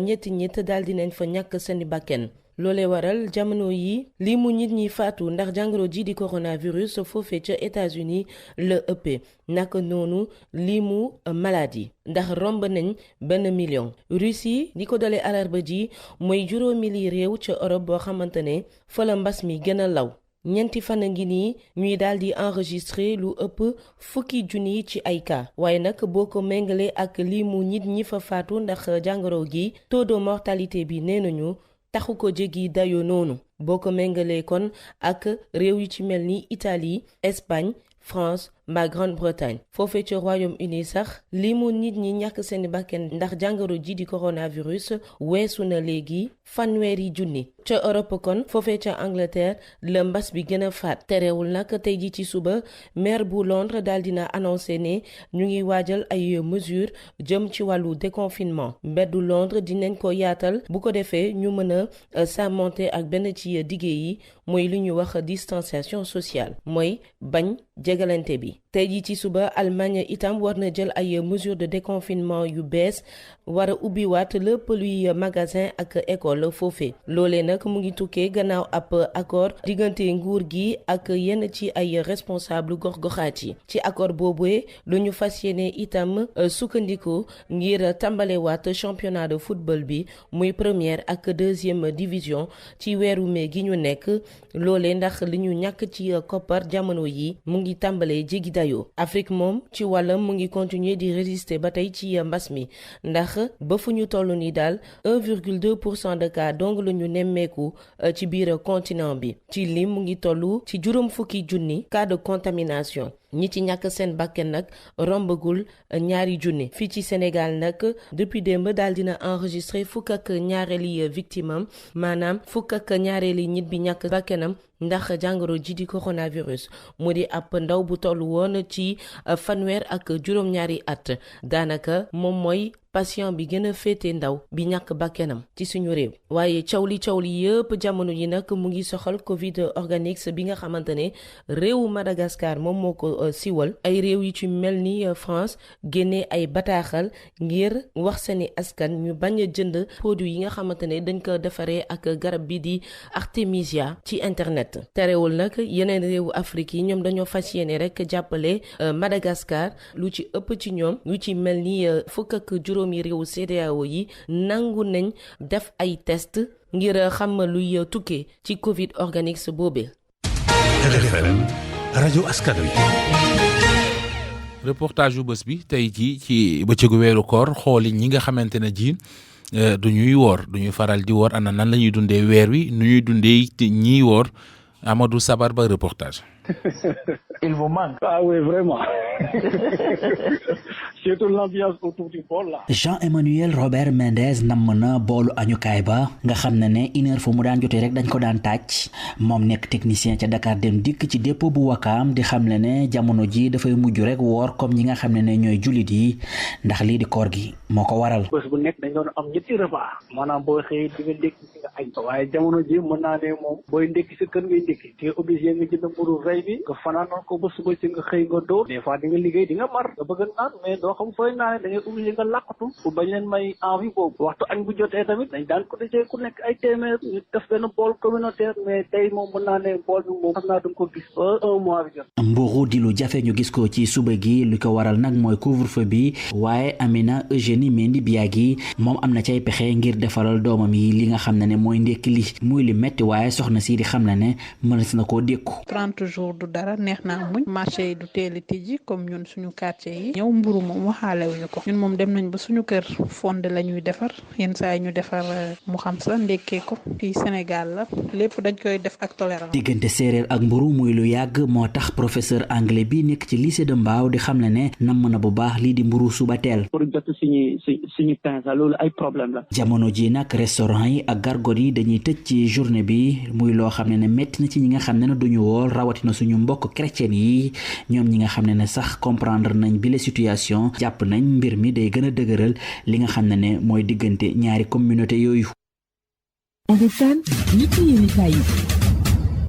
ñetti nit daal dinañ fa ñàkk seen bakkan loolee waral jamono yi limu nit ñi faatu ndax jàngoro ji di coronavirus foofee ca États-Unis la ëppee naka noonu limu maladie ndax romb nañ 1 million. Russie di ko dalee alarba ji mooy juróomi réew ca Europe boo xamante ne fa la mbas mi gën a law ñeenti fan a ngi nii ñuy daal di enregistré lu ëpp 10,000 ci ay cas waaye nag boo ko méngalee ak limu nit ñi fa faatu ndax jàngoro gi taux de mortalité bi nee nañu taxu ko jéggi dayo noonu boo ko méngalee kon ak réew yu ci mel ni Italie Espagne France mbaa Grande-Bretagne foofee ca Royaume-Uni sax limu nit ñi ñàkk seen bakkan ndax jàngoro ji di coronavirus weesu na léegi 1,000 ca Europe kon foofee ca Angleterre la mbas bi gën a faat terewul nag tey ji ci suba maire bu Londres daal dina annoncé ne ñu ngi waajal ay mesures jëm ci wàllu déconfinement mbeddu Londres dinañ ko yaatal bu ko defee ñu mën a sàmmonte ak benn ci dige yi mooy li ñu wax distanciation sociale mooy bañ jegalante bi tey jii ci suba Allemagne itam war na jël ay mesures de déconfinement yu bees war a ubbiwaat lépp luy magasin ak école foofee loolee nag mu ngi tukkee gannaaw ab accord diggante nguur gi ak yenn ci ay responsable gox-goxaat yi ci accord boobee lu ñu fas yéene itam sukkandiku ngir tàmbalewaat championnat de football bi muy première ak deuxième division ci weeru mai gi ñu nekk loolee ndax li ñu ñàkk ci koppar jamono yi mu ngi tàmbalee jéggi dayoo Afrique moom ci wàllam mu ngi continuer di résister ba tey ci mbas mi ndax ba fu ñu toll nii daal 1,2% de cas dong la ñu nemmeeku ci biir continent bi ci lim mu ngi toll ci 40,000 cas de contamination ñi ci ñàkk seen bakken nag rombagul 2,000 fii ci Sénégal nag depuis démb daal dina enregistré 12 victime maanaam 12 nit bi ñàkk bakkenam ndax jàngoro ji di coronavirus mu di ab ndaw bu toll woon ci 32 at daanaka moom mooy patient bi gën a féete ndaw bi ñàkk bakkenam ci suñu réew waaye coow li yëpp jamono yi nag mu ngi soxal Covid organique bi nga xamante ne réewu Madagascar moom moo ko siwal ay réew yi ci mel ni France génnee ay bataaxal ngir wax seeni askan ñu bañ a jënd produit yi nga xamante ne dañ ko defaree ak garab bi di Artemisia ci internet terewul nag yeneen réewu Afrique yi ñoom dañoo fas yéene rek jàppale Madagascar lu ci ëpp ci ñoom lu ci mel ni fukk ak juróomi réewu CEDEAO yi nangu nañ def ay test ngir xam luy tukkee ci Covid organique boobee. RFM rajo askan wi. reportage yu bés bi tey jii ci bëccëgu weeru koor xooli ñi nga xamante ne ji du ñuy woor du ñuy faral di woor ana nan la ñuy dundee weer wi nu ñuy dundee ñiy woor Amadou Sabar ba reportage. Il vous manque. Ah oui, vraiment. surtout l'ambiance autour du bol là. Jean-Emmanuel Robert Mendez namm na boolu añukaay ba nga xam ne 1h fu mu daan jotee rek dañ ko daan tàcc moom nekk technicien ca Dakar Dem Dikk ci dépôt bu Wakaam di xam ne jamono ji dafay mujj rek woor comme ñi nga xam ne ñooy jullit yi ndax lii di koor gi moo ko waral. bés bu nekk dañ doon am ñetti repas maanaam boo xëyee di nga ndékki di nga añ waaye jamono ji mën naa ne moom booy ndékki sa kër ngay ndékki te obligé nga jënd mburu rey bi nga fanaanoon ko ba suba si nga xëy nga dóor des fois di nga liggéey di nga mar nga bëgg naan mais doo xam fooy naane da ngay obligé nga làqatu pour bañ leen may envie boobu waxtu añ bu jotee tamit dañ daan ko dajee ku nekk ay téeméer ñu def benn bool communautaire mais tey moom mën naa ne bool bi moom xam naa duñ ko gis ba 1 mois bi jot. mburu di lu jafe ñu gis ko ci suba gi li ko waral nag mooy couvre-feu bi waaye Amina Eugénie Mendy Biagui moom am na cay pexe ngir defaral doomam yi li nga xam ne mooy ndekki li muy li metti waaye soxna si di xam ne mënees na koo dékku. 30 jours du dara neex naa muñ marché yi du teel a tijji comme ñun suñu quartier yi ñëw mburu moom waxaale wuñu ko ñun moom dem nañ ba suñu kër fonde la ñuy defar yenn saa yi ñu defar mu xam sa ndekkee ko fii Sénégal la lépp dañ koy def ak tolérance. diggante séeréer ak mburu muy lu yàgg moo tax professeur anglais bi nekk ci lycée de Mbao di xam ne namm na bu baax lii di mburu suba teel. pour jot suñu pain sax loolu ay problème la. jamono ji nag restaurant yi ak gargot yi dañuy tëj ci journée bi muy loo xam ne metti na ci ñi nga xam ne duñu wool rawatina suñu mbokk chrétien yi ñoom ñi nga xam ne sax comprendre nañ bi la situation jàpp nañ mbir mi day gën a dëgëral li nga xam ne mooy diggante ñaari communauté yooyu.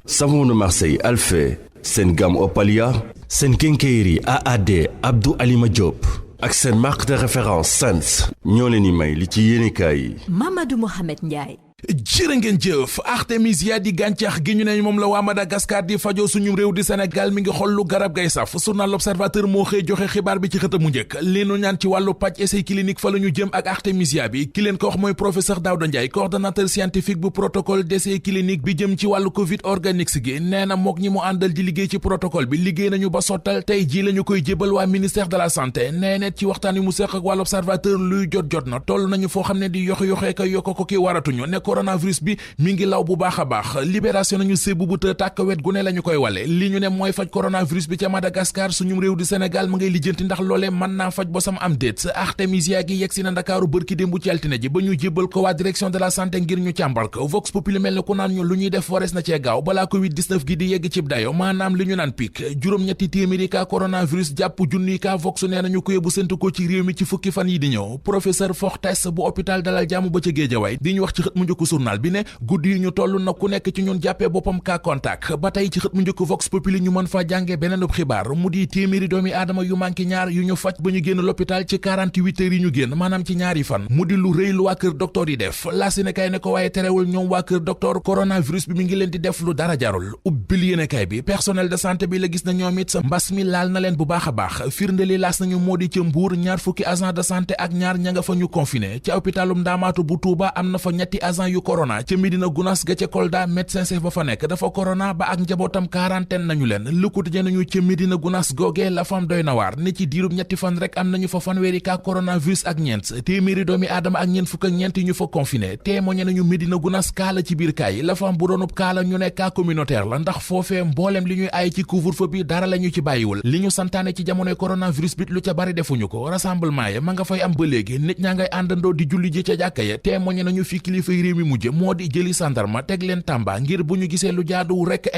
Savon de Marseille Alphé seen gamme Opalia seen quincaillerie AAD Abdou Alima Diop ak seen marque de référence Sens ñoo leen di may li ci yéenekaay yi. Mamadou Mohamed Ndiaye. jërë ngeen jëf artémisia di gàncax gi ñu ne moom la waa Madagascar di fajoo suñu réew di Sénégal mi ngi xollu garab gay saf journal L'Observateur moo xëy joxe xibaar bi ci xëtam mu njëkk li nu ñaan ci wàllu paj essai clinique fa la ñu jëm ak artémisia bi ki leen ko wax mooy professeur Daouda Ndiaye coordonnateur scientifique bu protocole d'essai clinique bi jëm ci wàllu Covid organique gi nee na mook ñi mu àndal di liggéey ci protocole bi liggéey nañu ba sottal tey jii la ñu koy jébal waa ministère de la santé nee net ci waxtaan wi mu seq ak waa L'Observateur luy jot na toll nañu foo xam ne di yoxe ka yokko ko ki waratuñu ne coronavirus bi mi ngi law bu baax a baax libération nañu sébu bu të tàkk wet gu ne la ñu koy wale li ñu ne mooy faj coronavirus bi ca Madagascar suñu réew di Sénégal ma ngay lijjanti ndax loolee mën naa faj bosam am déet artémisia gi yegsi na Ndakaaru bërki démbu ci altine ji ba ñu jébbal ko waa direction de la santé ngir ñu càmbar ko Vox Populi mel ne ku naan ñu lu ñuy def warees na cee gaaw balaa Covid-19 gi di yegg cib dayo maanaam li ñu naan pic juróom-ñetti téeméeri cas coronavirus jàpp junniy cas Vox nee nañu ko yóbbu séntu ko ci réew mi ci fukki fan yi di ñëw professeur Fortes bu hôpital Dalal Jàmm ba ca Géejawaay di ñu wax ci xët mu njëkk journal bi ne guddi yi ñu toll na ku nekk ci ñun jàppee boppam cas contact ba tey ci xët mu njëkk Vox Populi ñu mën faa jànge beneen xibaar mu di téeméeri doomi aadama yu manqué ñaar yu ñu faj ba ñu génn l'hôpital ci 48 heures yi ñu génn maanaam ci ñaari fan mu di lu rëy lu waa kër docteur yi def laas yéenekaay ne ko waaye terewul ñoom waa kër docteur coronavirus bi mi ngi leen di def lu dara jarul ubbil yéenekaay bi personnel de santé bi la gis na ñoom it mbas mi laal na leen bu baax a baax firnde li laas nañu moo di ca Mbuur ñaar fukki agent de santé ak ñaar ña nga fa ñu confiné ci hôpitalum Ndaamaatu bu Tuuba am na fa ñetti agent yu corona ca Medina Gounass ga ca Kolda médecin chef ba fa nekk dafa corona ba ak njabootam quarantaine nañu leen Le Quotidien nañu ca Medina Gounass googee la fam doy na waar ne ci diirub ñetti fan rek am nañu fa fanweeri cas coronavirus ak ñeent téeméeri doomi aadama ak ñeent fukk ak ñeent yi ñu fa confiné témoigné nañu Medina Gounass cas la ci biir kaay la fam bu doonub cas la ñu ne cas communautaire la ndax foofee mbooleem li ñuy aay ci couvre-feu bi dara la ñu ci bàyyiwul li ñu santaane ci jamonoy coronavirus bi lu ca bari defuñu ko rassemblement ya ma nga fay am ba léegi nit ñaa ngay àndandoo di julli ji ca jàkka ya témoigné nañu fi kilifay réew mi mujj moo di jëli sandarma teg leen Tamba ngir bu ñu gisee lu jaaduwul rekk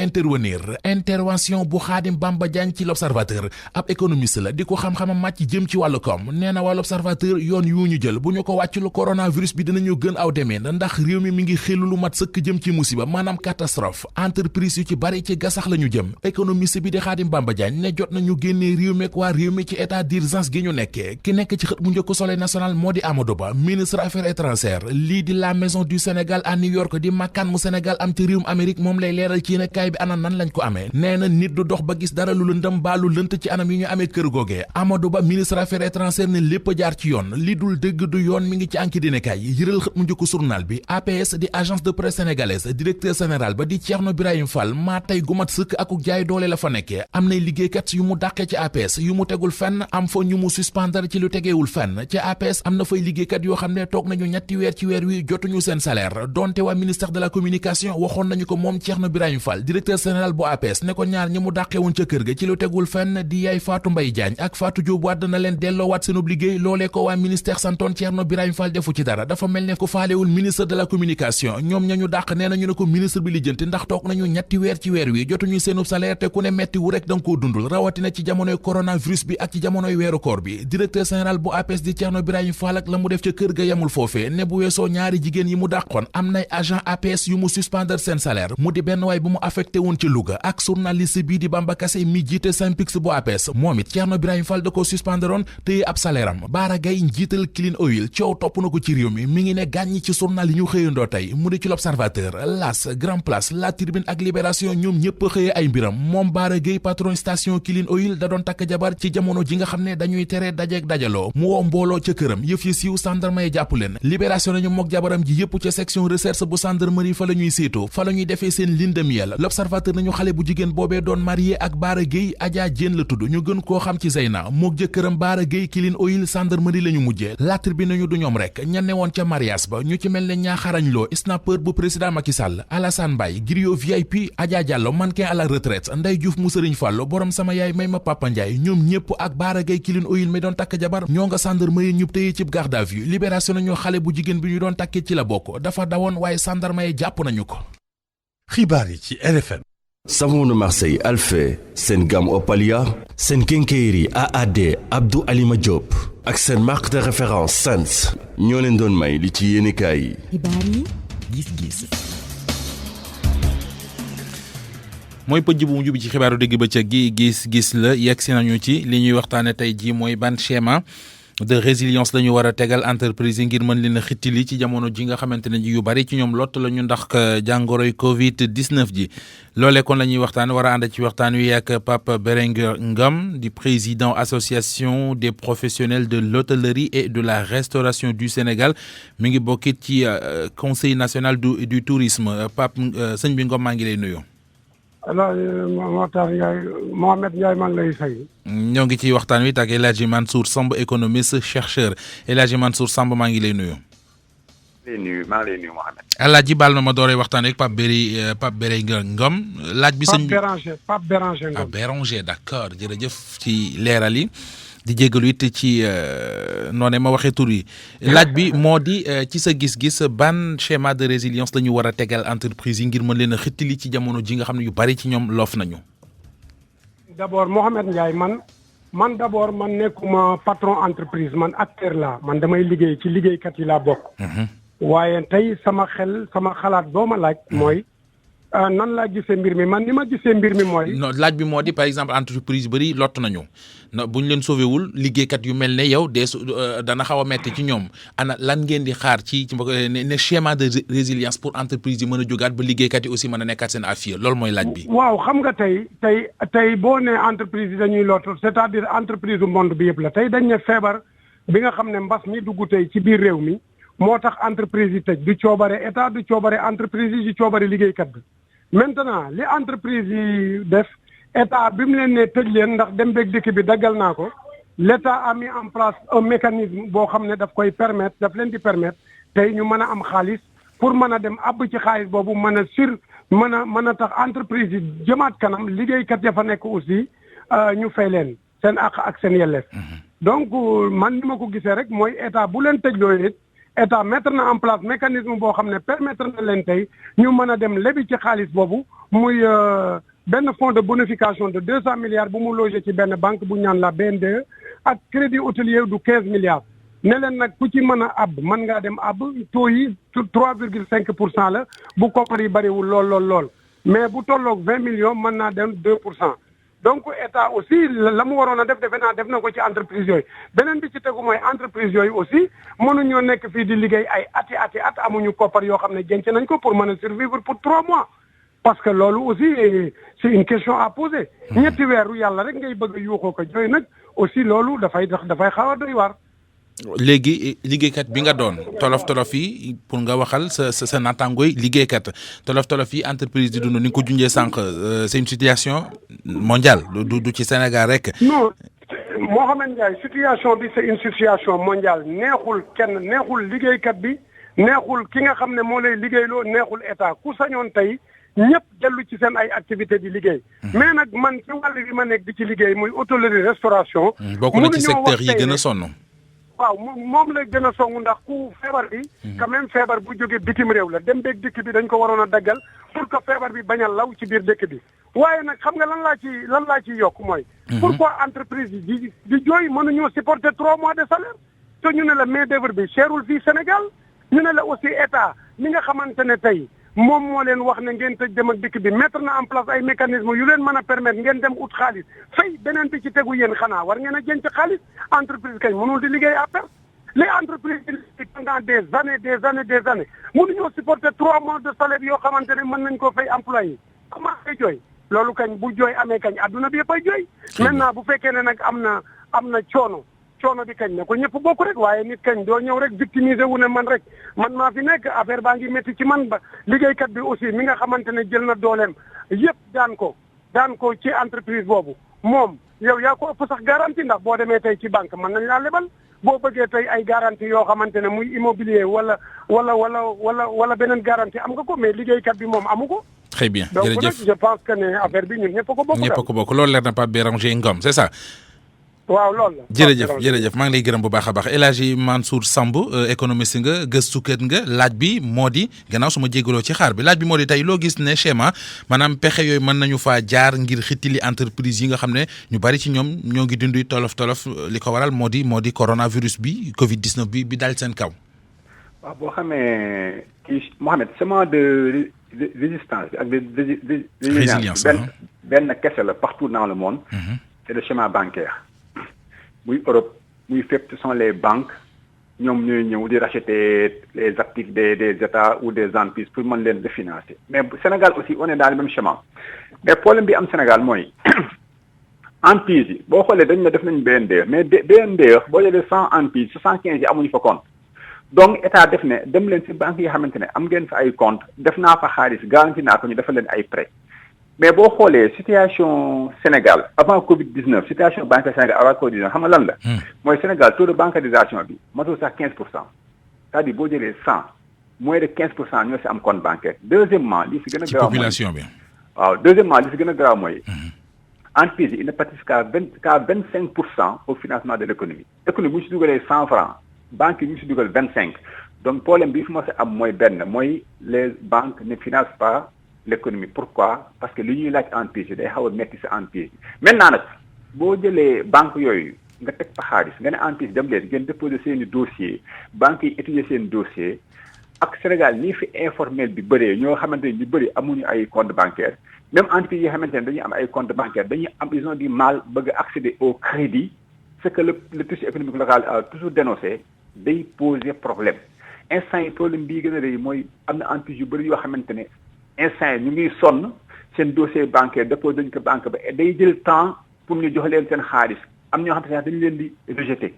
intervention bu Xaadim Bamba Diagne ci l'Observateur ab économiste la di ko xam-xamam màcc jëm ci wàllu koom nee na waa l'Observateur yoon yu ñu jël bu ñu ko wàcculu coronavirus bi dinañu gën aw demee ndax réew mi ngi xelu lu mat sëkk jëm ci musiba maanaam catastrophe entreprise yu ci bari ci gasax la ñu jëm économiste bi di Xaadim Bamba Diagne ne jot nañu génnee réew mi ak waa réew mi ci état d'urgence gi ñu nekkee ki nekk ci xët mu njëkk Soleil national moo di Amadou Ba ministre affaires étrangères lii di la maison du Sénégal à New York di makkaan mu Sénégal am ci réewum Amérique moom lay leeral ci yéene kaay bi ana nan lañ ko amee nee na nit du dox ba gis dara lu lëndëm baa lu lënt ci anam yi ñu amee kër googee Amadou Ba ministre affaires étrangères ne lépp a jaar ci yoon li dul dëgg du yoon mi ngi ci enquête dina kaay yëral xët mu njëkk journal bi APS di agence de presse sénégalaise directeur général ba di Thierno Birahim Fall maa tey gu mat sëkk akuk jaay doole la fa nekkee am nay liggéeykat yu mu dàqee ci APS yu mu tegul fenn am fa ñu mu suspendre ci lu tegeewul fenn ci APS am na fay liggéeykat yoo xam ne toog nañu ñetti weer ci weer wi jotuñu seen salaire salaire donte waa ministère de la communication waxoon nañu ko moom Thierno Birahim Fall directeur général bu APS ne ko ñaar ñi mu dàqee woon ca kër ga ci lu tegul fenn di yaay Fatou Mbaye Diagne ak Fatou Diop Wade na leen delloowaat seen liggéey loolee ko waa ministère santoon Thierno Birahim Fall defu ci dara dafa mel ne ko faalewul ministre de la communication ñoom ñañu dàq nee nañu ne ko ministre bi lijjanti ndax toog nañu ñetti weer ci weer wi jotuñu seenub salaire te ku ne metti wu rek da nga koo dundul rawatina ci jamonoy coronavirus bi ak ci jamonoy weeru koor bi directeur général bu APS di Thierno Birahim Fall ak la mu def ca kër ga yamul foofee ne bu weesoo ñaari jigéen yi mu dàqoon am nay agent APS yu mu suspendre seen salaire mu di benn waay bu mu affecté woon ci Louga ak journaliste bii di Bamba Kassé mi jiite Synpics bu APS moom it Thierno Birahim Fall da ko suspendre woon téye ab salaire am Bara Gaye njiital Clean Oil coow topp na ko ci réew mi ngi ne gàññi ci journal yi ñu xëyandoo tey mu di ci l'Observateur L'As Grand Place La Tribune ak Libération ñoom ñëpp xëyee ay mbiram moom Bara Gaye patron station Clean Oil da doon takk jabar ci jamono ji nga xam ne dañuy tere dajeek dajaloo mu woo mbooloo ca këram yëf yi siiw gendarme yi jàpp leen Libération nañu mook jabaram ji yëpp ca section recherche bu gendarmerie fa la ñuy séetoo fa la ñuy defee seen lune de miel L'Observateur nañu xale bu jigéen boobee doon marié ak Bara Gaye Adja Diène la tudd ñu gën koo xam ci Zeyna mook jëkkëram Bara Gaye Clean Oil gendarmerie la ñu mujjee La Tribune nañu du ñoom rek ña ne woon ca mariage ba ñu ci mel ne ñaaxarañ loo snapper bu président Macky Sall Alassane Mbaye griot VIP Adja Diallo mannequin à la retraite Ndeye Diouf mu Sëriñ Fallu borom sama yaay may ma Papa Ndiaye ñoom ñëpp ak Bara Gaye Clean Oil mi doon takk jabar ñoo nga gendarmerie ñu téye ci garde à vue Libération nañu xale bu jigéen bi ñu doon takkee ci la bokk dafa dawoon waaye gendarme yi jàpp nañu ko. xibaar yi ci RFM. savon Marseille Alphé seen gamme Opalia seen quincaillerie AAD Abdou Alima Diop ak seen marque de référence Sens ñoo leen doon may li ci yéenekaay yi. xibaar yi gis-gis. mooy pëj bu mujj bi ci xibaaru digg bëccëg gi gis-gis la yegg si nañu ci li ñuy waxtaane tey jii mooy ban schéma de résilience la ñu war a tegal entreprise yi ngir mën leen a xittili ci jamono ji nga xamante ne yu bari ci ñoom lott la ñu ndax jàngoroy Covid 19 ji loolee kon la ñuy waxtaan war a ànd ci waxtaan wi ak Pape Berenguer Ngom di président association des professionnels de l'hôtellerie et de la restauration du Sénégal mi ngi bokkit ci conseil national du tourisme Pape sëñ bi Ngom maa ngi lay nuyu. Mohamed Ndiaye maa ngi lay fay. ñoo ngi ci waxtaan wi ak El Hadji Mansour Samb économiste chercheur El Hadji Mansour Samb maa ngi lay nuyu. maa ngi lay nuyu Mohamed. El Hadji baal ma dooree waxtaan rek Pape Berenguer Ngom laaj bi sëñ Pape Béranger Ngom. Béranger d'accord jërëjëf ci leeral yi di jégalu it ci noonu ma waxee tur yi laaj bi moo di ci sa gis-gis ban schéma de résilience la ñu war a tegal entreprise yi ngir mën leen a xittili ci jamono ji nga xam ne yu bari ci ñoom loof nañu. d'abord Mohamed Ndiaye man d'abord man nekkuma patron entreprise man acteur la man damay liggéey ci liggéeykat yi laa bokk. waaye tey sama xalaat boo ma laaj mooy. nan laa gisee mbir mi man ni ma gisee mbir mi mooy. non laaj bi moo di par exemple entreprise yu bëri lott nañu bu ñu leen sauvé wul liggéeykat yu mel ne yow dana xaw a metti ci ñoom ana lan ngeen di xaar ci ne schéma de résilience pour entreprise yi mën a jógaat ba liggéeykat yi aussi mën a nekkaat seen affaire loolu mooy laaj bi. waaw xam nga tey boo nee entreprise yi dañuy lott c'est-à-dire entreprise du monde bi yëpp la tey dañ ne feebar bi nga xam ne mbas mi dugg tey ci biir réew mi moo tax entreprise yi tëj du coobare état du coobare entreprise yi du coobare liggéeykat bi. maintenant li entreprise yi def état bi mu leen ne tëj leen ndax dem beeg dikk bi daggal naa ko l'état a mis en place un mécanisme boo xam ne daf leen di permettre tey ñu mën a am xaalis pour mën a dem àbb ci xaalis boobu mën a tax entreprise yi jëmaat kanam liggéeykat ya fa nekk aussi ñu fay leen seen àq ak seen yelleef. donc man ni ma ko gisee rek mooy état bu leen tëj loo it état mettre na en place mécanisme boo xam ne permettre na leen tey ñu mën a dem lebi ci xaalis boobu muy benn fonds de bonification de 200 milliards bu mu logé ci benn banque bu ñaan la BNDE ak crédit hôtelier du 15 milliards ne leen nag ku ci mën a àbb mën ngaa dem àbb taux yi 3,5% la bu koppar yi bariwul lool mais bu tolloog 20 millions mën naa dem 2%. donc état aussi la mu waroon a def defe naa def na ko ci entreprise yooyu beneen bi ci tegu mooy entreprise yooyu aussi mënuñoo nekk fii di liggéey ay ati at amuñu koppar yoo xam ne denc nañ ko pour mën a survivre pour 3 mois parce que loolu aussi c'est une question à poser. ñetti weeru yàlla rek ngay bëgg a yuuxoo ko jooy nag aussi loolu dafay xaw a doy waar. léegi liggéeykat bi nga doon tolof yi pour nga waxal sa nattangooy liggéeykat tolof yi entreprise di dund ni nga ko junjee sànq c'est une situation mondiale du ci Sénégal rek. non Mohamed Ndiaye situation bi c'est une situation mondiale neexul liggéeykat bi neexul ki nga xam ne moo lay liggéeyloo neexul état ku sañoon tey ñëpp dellu ci seen ay activité di liggéey. mais nag man ci wàll bi ma nekk di ci liggéey muy hôtellerie restauration. bokk na ci secteur yi gën a sonn. waaw moom la gën a songu ndax ku feebar bi. quand même feebar bu jógee bitim réew la dem beeg dëkk bi dañ ko waroon a daggal pour que feebar bi bañ a law ci biir dëkk bi. waaye nag xam nga lan laa ci yokk mooy. pourquoi entreprise yi di jooy mënuñoo supporter 3 mois de salaire. te ñu ne la main d'œuvre bi cherul fii Sénégal ñu ne la aussi état mi nga xamante ne tey moom moo leen wax ne ngeen tëj dem ak dikk bi mettre na en place ay mécanismes yu leen mën a permettre ngeen dem ut xaalis fay beneen bi ci tegu yéen xanaa war ngeen a jënd ci xaalis entreprise kay mënul di liggéey à perte les entreprises yi pendant des années mënuñoo supporter 3 mois de salaire yoo xamante ne mën nañ koo fay employé comment ay jooy loolu kañ bu jooy amee kañ adduna bi yëpp ay jooy maintenant bu fekkee ne nag am na coono bi kañ ne ko ñëpp bokk rek waaye nit kañ doo ñëw rek victimiser wu ne man maa fi nekk affaire baa ngi métti ci man ba liggéeykat bi aussi mi nga xamante ne jël na dooleem yëpp daan ko ci entreprise boobu moom yow yaa ko ëpp sax garantie ndax boo demee tey ci banque mën nañ laa lebal boo bëggee tey ay garantie yoo xamante ne muy immobilier wala beneen garantie am nga ko mais liggéeykat bi moom amu ko. très bien donc jërëjëf nag je pense que ne affaire bi ñun ñëpp ko bokk. ñëpp ko bokk loolu leer na Pape Béranger Ngom c'est ça. waaw loolu la. jërëjëf maa ngi lay gërëm bu baax a baax El Hadji Mansour Samb économiste nga gëstukat nga laaj bi moo di gannaaw su ma jégaloo ci xaar bi laaj bi moo di tey loo gis ne schéma maanaam pexe yooyu mën nañu faa jaar ngir xittili entreprise yi nga xam ne ñu bari ci ñoom ñoo ngi dunduy tolof li ko waral moo di coronavirus bi Covid 19 bi dal seen kaw. waaw boo xamee kii Mohamed semence de résistance bi ak de résilience benn kese la partout dans le monde. c'est le schéma bancaire. muy Europe muy fépp ce sont les banques ñoom ñooy ñëw di racheter les actifs des États ou des entreprises pour mën leen refinancer mais Sénégal aussi on est dans le même schéma mais problème bi am Sénégal mooy entreprises yi boo xoolee dañ ne def nañ BNDE mais BNDE boo jëlee 100 entreprises 75 yi amuñu fa compte donc état def ne dem leen ci banques yi xamante ne am ngeen fa ay compte def naa fa xaalis garanti naa ko ñu defal leen ay prêts. mais boo xoolee situation Sénégal avant Covid 19 situation bancaire Sénégal avant Covid 19 xam nga lan la. mooy Sénégal taux de bancarisation bi matul sax 15%. c'est-à-dire boo jëlee 100 moins de 15% ñoo si am compte bancaire. deuxièmement li si gën a garaaw mooy population bi. waaw deuxièmement li si gën a garaaw mooy. entreprise yi il ne participe qu'à 25% au financement de l'économie. économie bu ñu si dugalee 100 francs banques yi ñu si dugal 25 donc problème bi fi ma si am mooy benn mooy les banques ne financent pas. l'économie pourquoi parce que li ñuy laaj entreprise day xaw a metti sa entreprise maintenant nag boo jëlee banque yooyu nga teg fa xaalis nga ne entreprise dem leen ngeen déposer seen i dossier banques yi étudier seen dossier ak Sénégal nii fi informel bi bëree ñoo xamante ne ñu bëri amuñu ay compte bancaire même entreprise yi xamante ne dañuy am ay compte bancaire dañuy am ils ont du mal bëgg a accéder au crédit ce que le tissu économique local a toujours dénoncé day poser problème instant yi problème bii gën a rëy mooy am na entreprise yu bëri yoo xamante ne instant yi ñu ngi sonn seen dossier bancaire déposé dañ ko banque ba day jël temps pour ñu jox leen seen xaalis am ñoo xam ne dañu leen di rejeter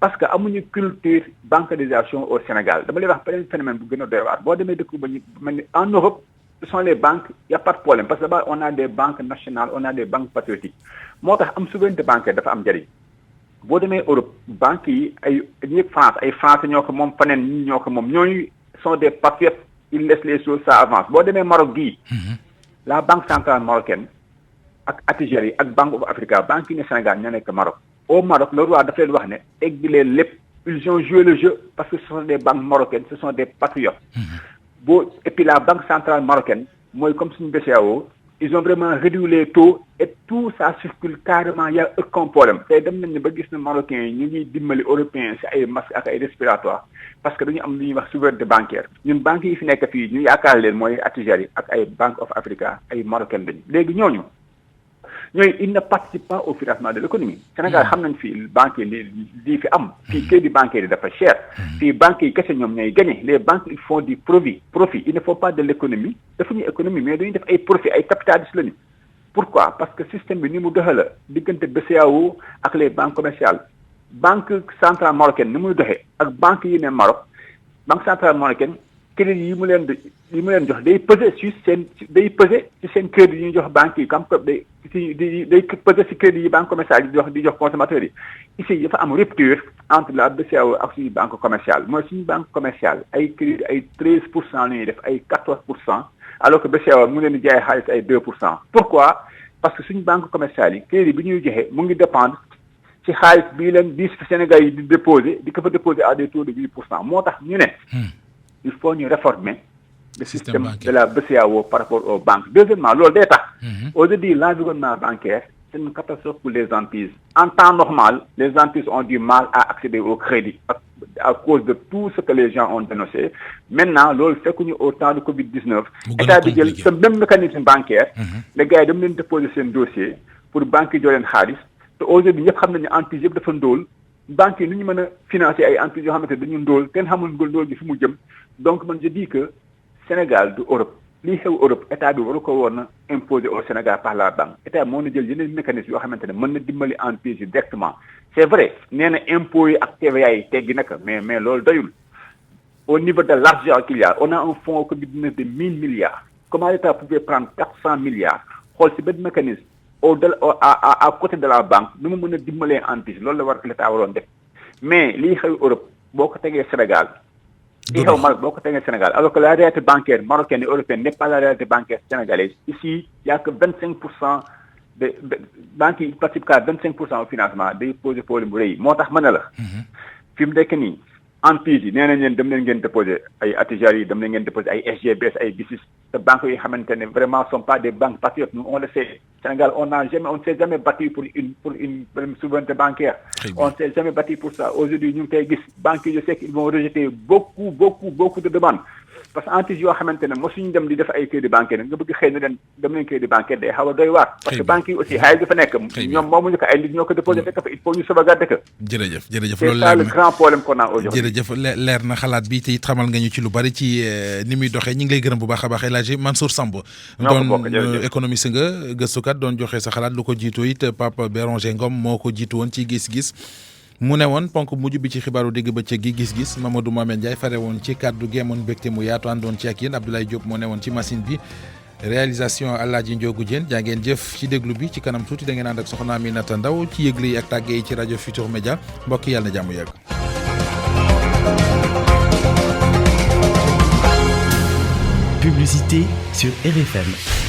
parce que amuñu culture bancarisation au Sénégal dama lay wax beneen phénomène bu gën a doy waar boo demee dëkk ba ñu mel ni en Europe ce sont les banques y a pas de problème parce que là-bas on a des banques nationales on a des banques patriotiques moo tax am souveraineté bancaire dafa am njëriñ boo demee Europe banques yi ay ñëpp France ay français ñoo ko moom faneen ñi ñoo ko moom ñooñu sont des patriotes il laisse les choses ça avance boo demee Maroc gii la banque centrale marocaine ak Attijari ak Banque of Africa banque yi ne Sénégal ñoo nekk Maroc au Maroc le roi dafa leen wax ne egg leen lépp ils ont joué le jeu parce que ce sont des banques marocaines ce sont des patriotes et puis la banque centrale marocaine mooy comme suñu BCEAO ils ont vraiment réduit les taux et tout ça circule carrément y a aucun problème tey dem nañ ne ba gis na marocains yi ñu ngi dimbali européens si ay masques ak ay respiratoires parce que dañu am lu ñuy wax souveraineté bancaire ñun banques yi fi nekk fii ñu yaakaar leen mooy Attijari ak ay Banque of Africa ay marocaines lañu léegi ñooñu ils ne participent pas au financement de l'économie Sénégal xam nañ fii banques yi lii fi am fii crédit bancaire yi dafa cher fii banques yi kese ñoom ñooy gagné les banques ils font du profit il ne faut pas de l'économie defuñu économie mais dañuy def ay profit ay capitalistes lañu pourquoi parce que système bi ni mu doxee la diggante BCEAO ak les banques commerciales banque centrale marocaine ni muy doxee ak banque yi ne Maroc banque centrale marocaine crédit yi mu leen jox day peser ci seen crédit yi ñu jox banques yi comme que day peser ci crédit yi banque commerciale di jox consommateurs yi. ici dafa am rupture entre la BCEAO ak suñu banque commerciale mooy suñu banque commerciale ay crédit ay 13% la ñuy def ay 14% alors que BCEAO mu leen di jaay xaalis ay 2%. Pourquoi? Parce que suñu banque commerciale yi crédit bi ñuy joxe mu ngi dépendre ci xaalis bii leen 10 Sénégal yi di déposer di ko fa déposer à des taux de 8%. moo tax ñu ne il faut ñu réformer le système de la BCEAO par rapport aux banques. Deuxièmement loolu day tax aujourd'hui l'environnement bancaire c'est une catastrophe pour les entreprises. En temps normal, les entreprises ont du mal à accéder au crédit à cause de tout ce que les gens ont dénoncé. Maintenant, c'est au temps de Covid-19, l'État a dit ce même mécanisme bancaire, les gars ont déposé un dossier pour banque de l'Enharis. Aujourd'hui, nous savons que les entreprises de Fondol, les banques ne financer les entreprises de Fondol, donc je dis que Sénégal, Europe, li xew Europe état bi waru ko woon imposer au Sénégal par la banque état moo na jël yeneen mécanisme yoo xamante ne mën na dimbali entreprise directement c'est vrai nee na impôts yi ak TVA yi teggi naka mais loolu doyul au niveau de l'argent qu'il y a on a un fonds Covid-19 de 1000 milliards comment l'État pouvait prendre 400 milliards xool si benn mécanisme à côté de la banque nu mu mën a dimbalee entreprise loolu la war l'État waroon def mais lii xew Europe boo ko tegee Sénégal il y a beaucoup de Sénégal. Alors que la réalité bancaire marocaine et européenne n'est pas la réalité bancaire sénégalaise. Ici, il n'y a que 25% de banques qui participent à 25% au financement des posés pour le bruit. Moi, je suis là. Film de Kenny, en PIS, nous avons déposé des Atijari, nous avons déposé des SGBS, des BICIS. Ces banques vraiment ne sont pas des banques patriotes. Nous, on le sait. Sénégal, on ne s'est jamais battu pour une souveraineté bancaire. On ne s'est jamais battu pour ça. Aujourd'hui, nous avons des banques, je sais qu'ils vont rejeter beaucoup de demandes. Parce que antes yoo xamante ne mosuñu dem di def ay crédit bancaire nga bëgg xëy na dem leen crédit bancaire day xaw a doy waar parce que banques yi aussi xaalis dafa nekk ñoom moomuñu ko ay nit ñoo ko déposé fekk fa il faut ñu sauvegarder ko jërëjëf c'est ça le grand problème qu'on a aujourd'hui jërëjëf leer na xalaat bi te it xamal nga ñu ci lu bari ci ni muy doxee ñu ngi lay gërëm bu baax a baax El Hadji Mansour Samb doon économiste nga gëstukat doon joxe sa xalaat lu ko jiitu it Pape Béranger Ngom moo ko jiitu woon ci gis-gis mu ne woon ponk mujj bi ci xibaaru digg bëccëg gi gis-gis Mamadou Mohamed Ndiaye fare woon ci kàddu gi amoon mbégte mu yaatu àndoon ci ak yéen Abdoulaye Diop moo ne woon ci machine bi réalisation Alaaji Ndiogu Diène jaa ngeen jëf ci déglu bi ci kanam tuuti da ngeen ànd ak soxna Aminata Ndaw ci yëgle yi ak tàgge yi ci rajo Futur Média mbokk yàlla na jàmm yàgg. Publicité sur RFM.